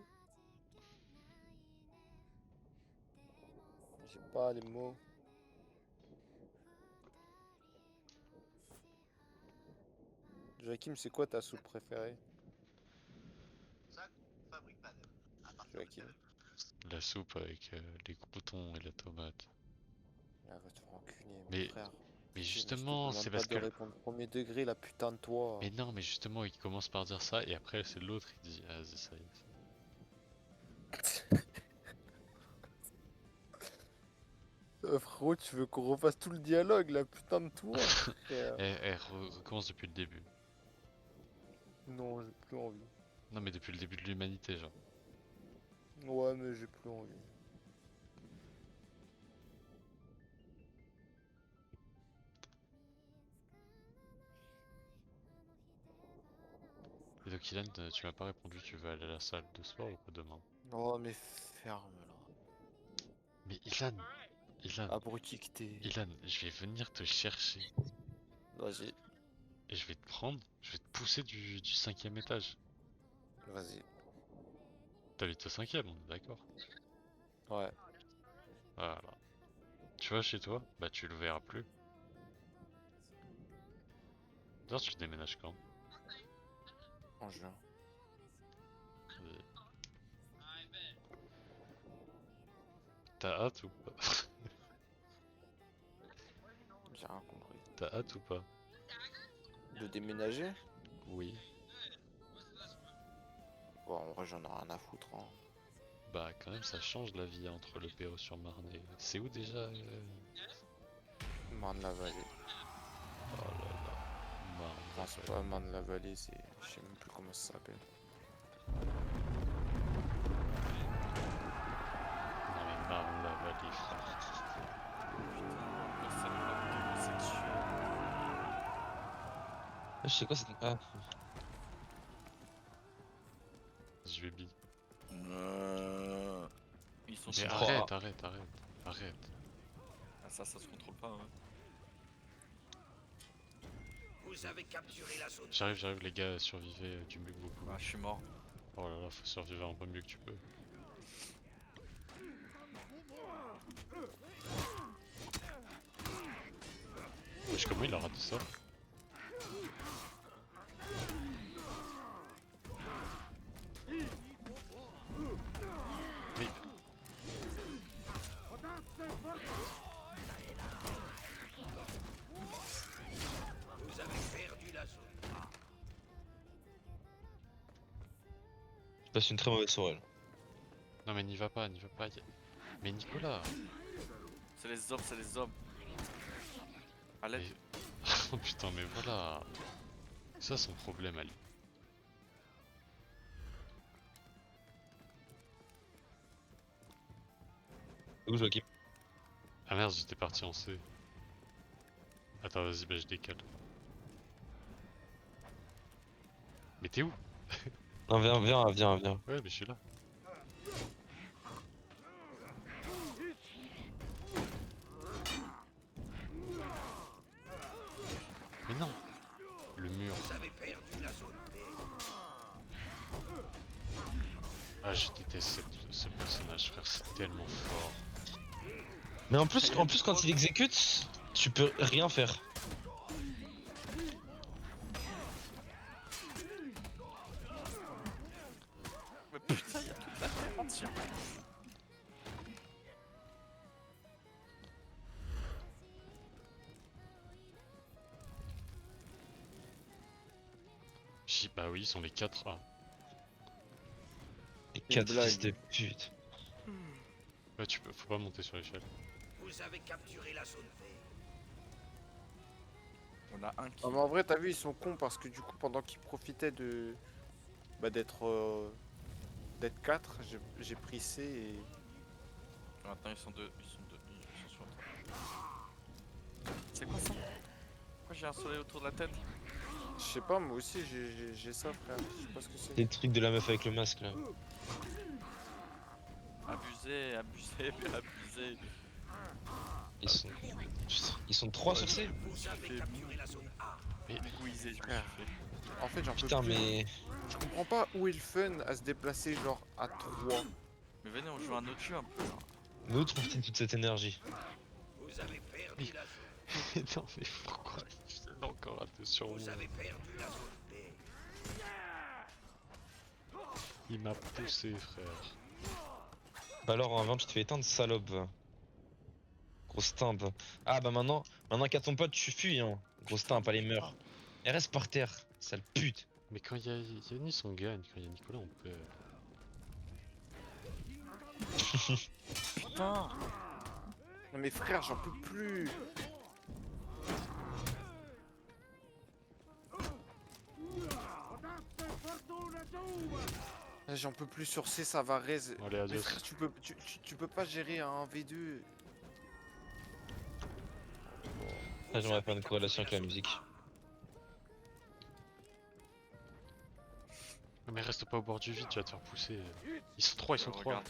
Speaker 2: J'ai pas les mots. Joachim, c'est quoi ta soupe préférée? Joachim.
Speaker 1: La soupe avec les croutons et la tomate.
Speaker 2: Ah, va te faire enculer, mon
Speaker 1: Mais-
Speaker 2: frère.
Speaker 1: Mais
Speaker 2: Je te
Speaker 1: justement,
Speaker 2: demande
Speaker 1: c'est
Speaker 2: pas
Speaker 1: parce
Speaker 2: de
Speaker 1: que...
Speaker 2: répondre premier degré, la putain de toi.
Speaker 1: Mais non, mais justement, il commence par dire ça, et après, c'est l'autre, il dit... Ah, c'est ça y est.
Speaker 2: Frérot, tu veux qu'on refasse tout le dialogue, la putain de toi, frère.
Speaker 1: Recommence depuis le début.
Speaker 2: Non, j'ai plus envie.
Speaker 1: Non, mais depuis le début de l'humanité, genre.
Speaker 2: Ouais, mais j'ai plus envie.
Speaker 1: Et donc, Ilan, tu m'as pas répondu, tu veux aller à la salle de sport ou pas demain?
Speaker 2: Oh, mais ferme là.
Speaker 1: Mais Ilan,
Speaker 2: Abruti que t'es.
Speaker 1: Ilan, je vais venir te chercher.
Speaker 2: Vas-y,
Speaker 1: Et je vais te prendre, je vais te pousser du 5ème étage.
Speaker 2: vas-y.
Speaker 1: T'habites au 5ème, on est d'accord?
Speaker 2: Ouais.
Speaker 1: Voilà. Tu vois chez toi? Bah tu le verras plus. D'ailleurs tu déménages quand?
Speaker 2: En juin.
Speaker 1: T'as hâte ou pas?
Speaker 2: J'ai rien compris.
Speaker 1: T'as hâte ou pas?
Speaker 2: De déménager?
Speaker 1: Oui.
Speaker 2: Bon, en vrai, j'en ai rien à foutre. Hein.
Speaker 1: Bah quand même ça change la vie entre le Perreux-sur-Marne et... C'est où déjà
Speaker 2: Marne-la-Vallée.
Speaker 1: Oh là là.
Speaker 2: Enfin, c'est pas Marne-la-Vallée, c'est. Je sais même plus comment ça s'appelle.
Speaker 1: Non mais Marne-la-Vallée frère.
Speaker 3: Putain, ça me rappelle sexuel.
Speaker 4: Je sais quoi cette. Ah,
Speaker 1: Je vais bi.
Speaker 3: Ils sont
Speaker 1: Mais
Speaker 4: C'est
Speaker 3: trop-
Speaker 4: trop
Speaker 1: arrête,
Speaker 4: rare.
Speaker 1: arrête.
Speaker 3: Ah, ça se contrôle pas. Ouais.
Speaker 5: Vous avez capturé la zone.
Speaker 1: J'arrive les gars, survivez du mieux que vous pouvez.
Speaker 3: Ah, je suis mort.
Speaker 1: Oh là là, faut survivre un peu mieux que tu peux. Wesh, comment il a raté ça? Mais...
Speaker 5: Vous avez perdu la zone.
Speaker 4: Je passe une très mauvaise soirée là.
Speaker 1: Non mais n'y va pas. Mais Nicolas!
Speaker 3: C'est les hommes, c'est les hommes. À l'aide.
Speaker 1: Mais- Oh putain mais voilà! Ça son problème Ali.
Speaker 4: Où Joachim?
Speaker 1: Ah merde, j'étais parti en C. Attends, vas-y, bah je décale. Mais t'es où?
Speaker 4: Non, viens.
Speaker 1: Ouais, mais je suis là. Mais non! Le mur.
Speaker 5: Vous avez perdu la zone B.
Speaker 1: Ah, je déteste ce personnage, frère, c'est tellement fort.
Speaker 4: Mais en plus quand il exécute, tu peux rien faire.
Speaker 3: Mais putain, y'a toute la terre entière.
Speaker 1: Bah oui, ils sont les 4 A.
Speaker 4: Les 4
Speaker 2: blague.
Speaker 4: fils de pute.
Speaker 1: Ouais, faut pas monter sur l'échelle.
Speaker 5: Vous avez capturé la zone B.
Speaker 3: On a un qui.
Speaker 2: Ah, mais en vrai, t'as vu, ils sont cons parce que du coup, pendant qu'ils profitaient de. Bah, d'être 4, j'ai pris C et.
Speaker 3: Maintenant ils sont deux. Ils sont sur toi. C'est quoi ça? Pourquoi j'ai un soleil autour de la tête?
Speaker 2: Je sais pas, moi aussi j'ai ça, frère. Je sais pas ce que c'est.
Speaker 4: C'est le truc de la meuf avec le masque là.
Speaker 3: Abusé.
Speaker 4: Ils sont 3 sur C.
Speaker 5: Vous avez capturé la zone A.
Speaker 3: Égoïsé, je me suis
Speaker 2: Frère.
Speaker 3: fait.
Speaker 2: En fait, j'en peux
Speaker 4: Putain
Speaker 2: plus.
Speaker 4: mais.
Speaker 2: Je comprends pas où est le fun à se déplacer, genre à 3.
Speaker 3: Mais venez, on joue un autre jeu un peu.
Speaker 4: Nous trouve-t-il toute cette énergie?
Speaker 5: Vous avez perdu la zone.
Speaker 1: Non, mais pourquoi il a encore raté sur moi?
Speaker 5: Vous avez perdu la zone B.
Speaker 1: Il m'a poussé, frère.
Speaker 4: Bah alors en 20 tu te fais éteindre salope. Grosse timbre. Ah bah maintenant qu'à ton pote tu fuis hein. Grosse timbre, allez meurs. Et reste par terre, sale pute.
Speaker 1: Mais quand il y a Yanis, on gagne. Quand il y a Nicolas, on perd.
Speaker 3: Putain!
Speaker 2: Non mais frère, j'en peux plus. J'en peux plus sur C, ça va raise.
Speaker 1: Allez,
Speaker 2: Mais
Speaker 1: adios.
Speaker 2: frère, tu peux pas gérer un 1v2.
Speaker 4: Ah, j'aimerais faire une corrélation avec la musique.
Speaker 1: Mais reste pas au bord du vide, tu vas te faire pousser. Ils sont 3, ils sont 3.
Speaker 3: Regarde.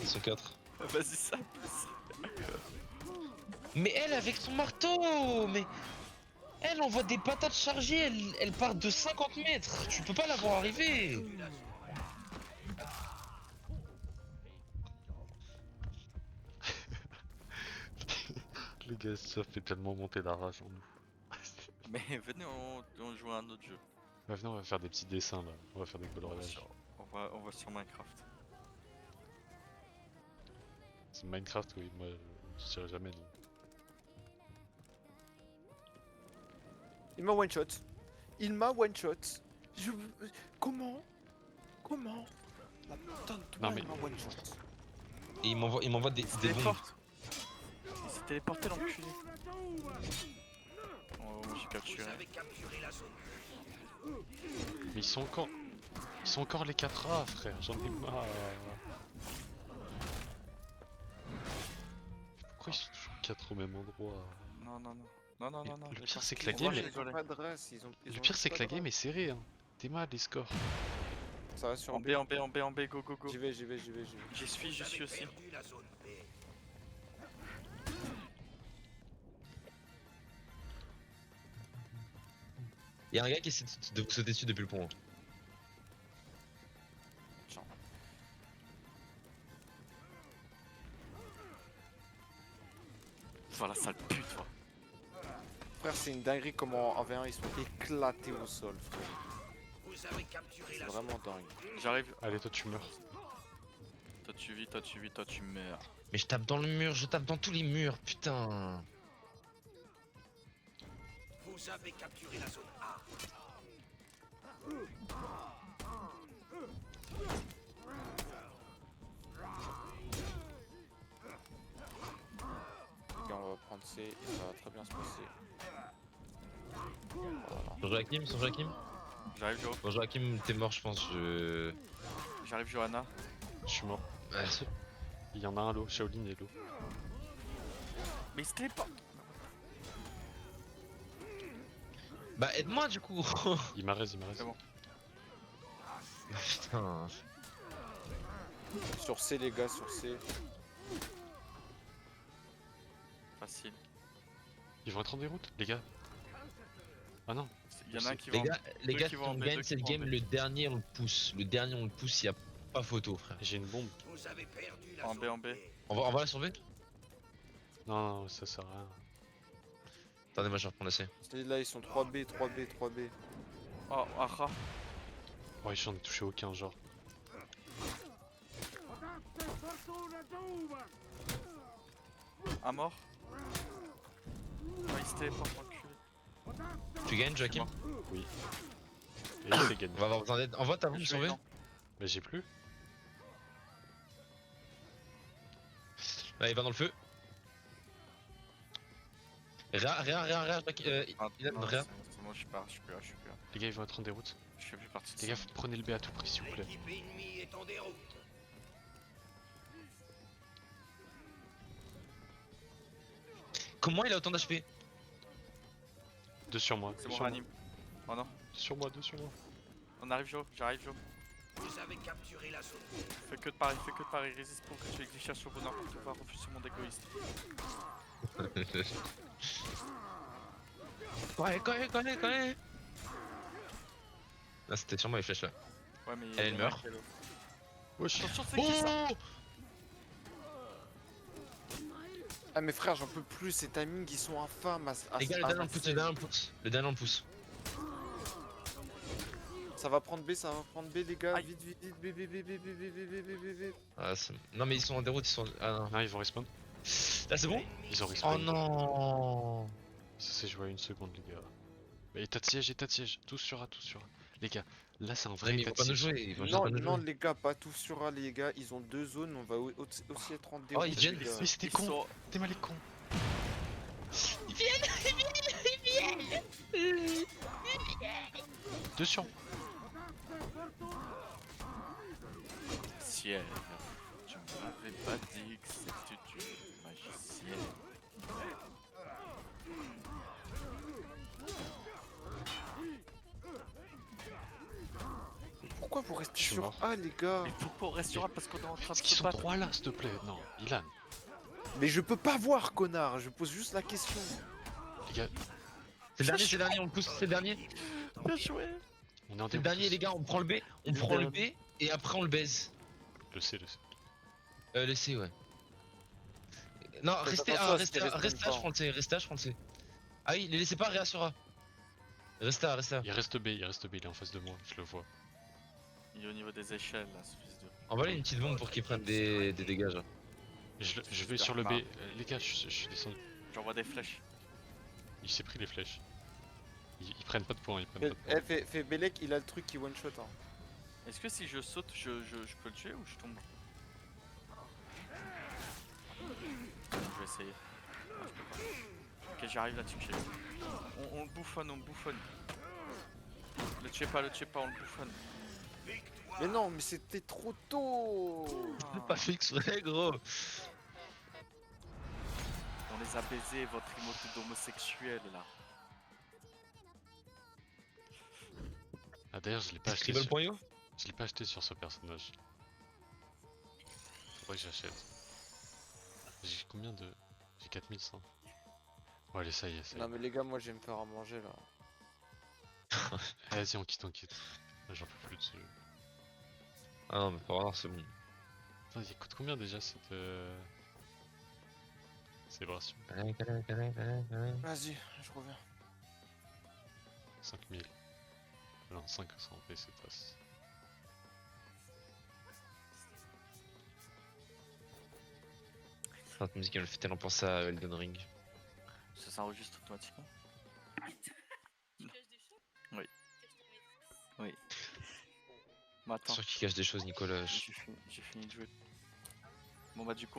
Speaker 4: Ils sont 4.
Speaker 3: Vas-y, ça.
Speaker 4: Mais elle avec son marteau, mais elle envoie des patates chargées, elle part de 50 mètres. Tu peux pas la voir arriver.
Speaker 1: Les gars, ça fait tellement monter la rage en nous.
Speaker 3: Mais venez, on joue à un autre jeu.
Speaker 1: Bah, venez, on va faire des petits dessins là. On va faire des
Speaker 3: On va
Speaker 1: coloriages.
Speaker 3: sur, on va sur Minecraft.
Speaker 1: C'est Minecraft, oui, moi je dirais jamais non.
Speaker 2: Il m'a one shot. Il m'a one shot. Je... Comment? La putain de toi,
Speaker 1: Non, mais-
Speaker 2: il m'a one shot.
Speaker 4: Et il m'envoie des bombes.
Speaker 3: Téléporte. Il s'est téléporté l'enculé. Oh, j'ai
Speaker 5: Vous
Speaker 3: capturé.
Speaker 5: avez capturé la zone.
Speaker 1: Mais ils sont encore les 4A, frère, j'en ai marre. Pourquoi ils sont toujours 4 au même endroit?
Speaker 3: Non, non, non. Non, non, non, non.
Speaker 1: Le
Speaker 3: j'ai
Speaker 1: pire,
Speaker 3: pas-
Speaker 1: c'est que la
Speaker 3: Moi,
Speaker 1: game
Speaker 3: j'ai
Speaker 1: est-
Speaker 3: rigolé.
Speaker 2: Pas de race, ils
Speaker 1: Le
Speaker 2: ont
Speaker 1: pire, c'est
Speaker 2: pas
Speaker 1: que la
Speaker 2: de
Speaker 1: game est
Speaker 2: race.
Speaker 1: serrée, hein. T'es mal les scores.
Speaker 2: Ça va sur
Speaker 3: En
Speaker 2: B.
Speaker 3: B, en B, en B, en B, go, go, go.
Speaker 2: J'y vais.
Speaker 3: J'y suis
Speaker 5: Vous avez
Speaker 3: aussi.
Speaker 5: perdu la zone B.
Speaker 4: Y'a un gars qui essaie de vous sauter dessus depuis le pont.
Speaker 3: Voilà, sale pute, toi.
Speaker 2: Frère, c'est une dinguerie comment en V1 ils sont éclatés au sol, frère.
Speaker 5: Vous avez capturé
Speaker 2: C'est
Speaker 5: la zone.
Speaker 2: vraiment dingue.
Speaker 3: J'arrive.
Speaker 1: Allez, toi tu meurs.
Speaker 3: Toi tu vis, toi tu vis, toi tu meurs.
Speaker 4: Mais je tape dans le mur, je tape dans tous les murs, putain.
Speaker 5: Vous avez capturé la zone A.
Speaker 2: Ok, on va prendre C et ça va très bien se passer. Voilà.
Speaker 4: Bonjour Hakim, bonjour Hakim.
Speaker 3: J'arrive, Joe.
Speaker 4: Bonjour Hakim, t'es mort, je pense.
Speaker 3: J'arrive, Johanna.
Speaker 1: Je suis mort.
Speaker 4: Ouais.
Speaker 1: Il y en a un lot, Shaolin et l'eau.
Speaker 3: Mais il se téléporte.
Speaker 4: Bah aide-moi du coup.
Speaker 1: Il m'arrête, il m'arrête.
Speaker 3: C'est bon.
Speaker 4: Putain.
Speaker 2: Sur C, les gars, sur C.
Speaker 3: Facile.
Speaker 1: Ils vont être en déroute, les gars. Ah non.
Speaker 3: Il y en a un qui
Speaker 4: Les
Speaker 3: va.
Speaker 4: gars,
Speaker 3: deux
Speaker 4: si
Speaker 3: qui vont en
Speaker 4: on
Speaker 3: B,
Speaker 4: gagne
Speaker 3: deux
Speaker 4: cette
Speaker 3: qui vont en
Speaker 4: game,
Speaker 3: B.
Speaker 4: le dernier on le pousse. Le dernier on le pousse, y a pas photo frère.
Speaker 1: J'ai une bombe.
Speaker 5: Vous avez perdu la
Speaker 3: En B,
Speaker 5: zone
Speaker 3: en B.
Speaker 4: On va la sauver.
Speaker 1: Non, non, ça sert à rien.
Speaker 4: Attendez, moi je vais reprendre la C.
Speaker 2: Là, ils sont 3B, 3B, 3B.
Speaker 3: Oh, aha.
Speaker 1: Ouais, j'en ai touché aucun, genre.
Speaker 3: Un mort. Oh, il se téléporte, enculé.
Speaker 4: Tu gagnes, Joachim?
Speaker 1: Oui. Et il s'est gagné.
Speaker 4: On va avoir besoin d'aide. Envoie ta bombe
Speaker 3: Je
Speaker 4: sauver.
Speaker 3: vais, non.
Speaker 1: Mais j'ai plus.
Speaker 4: Là, il va dans le feu. Rien,
Speaker 3: Ah,
Speaker 4: il a
Speaker 3: non,
Speaker 4: rien.
Speaker 3: c'est bon, je suis pas, je suis plus là, je suis plus là.
Speaker 1: Les gars, ils vont être en déroute.
Speaker 3: Je fais plus partie de
Speaker 1: Les
Speaker 3: ça.
Speaker 1: gars, prenez le B à tout prix, s'il vous plaît.
Speaker 5: L'équipe ennemie est en déroute.
Speaker 4: Comment il a autant d'HP?
Speaker 1: Deux sur moi.
Speaker 3: C'est
Speaker 1: deux
Speaker 3: bon,
Speaker 1: sur moi.
Speaker 3: ranime. Oh non.
Speaker 1: Deux sur moi, deux sur moi.
Speaker 3: On arrive, Joe. J'arrive, Joe.
Speaker 5: Vous avez capturé la zone.
Speaker 3: Fais que de paris, fais que de paris. Résiste pour que tu aies glitchage sur bonheur pour pouvoir refuser mon égoïste.
Speaker 4: Correct. Là, c'était sûrement les flèches là.
Speaker 3: Ouais, mais.
Speaker 4: Elle meurt.
Speaker 1: Wesh.
Speaker 3: Attention, c'est qui ça?
Speaker 2: Ah, mais frère, j'en peux plus, ces timings ils sont infâmes
Speaker 4: Les gars, le dernier on le pousse, le dernier on le pousse. Le dernier on le pousse.
Speaker 2: Ça va prendre B, les gars.
Speaker 3: Aïe.
Speaker 2: Vite, vite.
Speaker 4: Ah, non, mais ils sont en déroute, ils sont. Ah non.
Speaker 1: Non, ils vont respawn.
Speaker 4: Là, c'est bon?
Speaker 1: Ils ont
Speaker 4: Oh
Speaker 1: respawn.
Speaker 4: non!
Speaker 1: Ça s'est joué à une seconde, les gars. Mais état de siège. Tous sur A, tous sur A. Les gars, là c'est un vrai
Speaker 4: Ouais, mais ils
Speaker 1: état
Speaker 4: vont
Speaker 1: de
Speaker 4: pas nous
Speaker 1: siège.
Speaker 4: jouer, ils vont
Speaker 2: Non,
Speaker 4: pas nous
Speaker 2: non,
Speaker 4: jouer.
Speaker 2: les gars, pas tous sur A, les gars. Ils ont deux zones, on va aussi être en déroute.
Speaker 4: ils viennent.
Speaker 2: les gars.
Speaker 1: Mais c'était
Speaker 3: Ils
Speaker 1: con.
Speaker 3: sont-
Speaker 1: T'es mal les con. Deux sur.
Speaker 3: Ciel, tu m'avais pas dit que c'était une magicienne.
Speaker 2: Pourquoi vous restez
Speaker 1: Je suis
Speaker 2: sur
Speaker 1: mort.
Speaker 2: A, les gars?
Speaker 3: Mais pourquoi on reste sur A parce qu'on est en train de
Speaker 1: Est-ce qu'ils
Speaker 3: se
Speaker 1: sont
Speaker 3: battre?
Speaker 1: trois là, s'il te plaît? Non, Ilan.
Speaker 2: Mais je peux pas voir, connard. Je pose juste la question.
Speaker 1: Les gars,
Speaker 4: C'est le dernier, on le pousse, c'est le dernier.
Speaker 3: Bien joué.
Speaker 1: on est en
Speaker 4: C'est le
Speaker 1: déroute.
Speaker 4: dernier, les gars, on prend le B, on prend le B et après on le baise.
Speaker 1: Le C, le C.
Speaker 4: Le C, ouais. Non,
Speaker 2: Faites
Speaker 4: restez
Speaker 2: attention
Speaker 4: A,
Speaker 2: à ce
Speaker 4: restez
Speaker 2: qu'il
Speaker 4: A,
Speaker 2: respawn
Speaker 4: restez A,
Speaker 2: pas.
Speaker 4: je prends le C, restez A, je prends le C. Ah oui, les laissez pas, Réa sur A. Restez A, restez A.
Speaker 1: Il reste B, il reste B, il est en face de moi, je le vois.
Speaker 3: Il est au niveau des échelles là, ce fils de.
Speaker 4: Envoie-lui une petite bombe pour qu'il prenne des dégâts. Genre.
Speaker 1: Je vais sur le B. Les gars, je suis descendu.
Speaker 3: J'envoie des flèches.
Speaker 1: Il s'est pris les flèches. Ils prennent pas de points, ils prennent pas de points.
Speaker 2: Fais Belek, il a le truc qui one shot. Hein.
Speaker 3: Est-ce que si je saute, je peux le tuer ou je tombe? Je vais essayer. Non, je peux pas. Ok, j'arrive là-dessus. On le bouffonne, on le bouffonne. Le tuez pas, on le bouffonne.
Speaker 2: Mais non, mais c'était trop tôt.
Speaker 4: Pas fait exprès, gros.
Speaker 3: On les a baisés, votre emote d'homosexuel là.
Speaker 1: Ah d'ailleurs, je l'ai pas acheté.
Speaker 4: Scribble point io.
Speaker 1: Je l'ai pas acheté sur ce personnage. Faudrait que j'achète. J'ai combien de. J'ai 4100. Bon, allez, ça y est, ça y est.
Speaker 2: Non, mais les gars, moi, je vais me faire à manger là.
Speaker 1: Vas-y, on quitte. J'en peux plus de ce jeu.
Speaker 4: Ah non, mais pour avoir c'est bon.
Speaker 1: Attends, il coûte combien déjà cette. Célébration?
Speaker 2: Vas-y, je reviens.
Speaker 1: 5000. Non, 500 PC passe.
Speaker 4: Cette musique elle me fait tellement penser à Elden Ring.
Speaker 3: Ça s'enregistre automatiquement. Oui. Oui. Bon, attends,
Speaker 4: Sûr qu'il cache des choses, Nicolas.
Speaker 3: j'ai fini de jouer. Bon bah du coup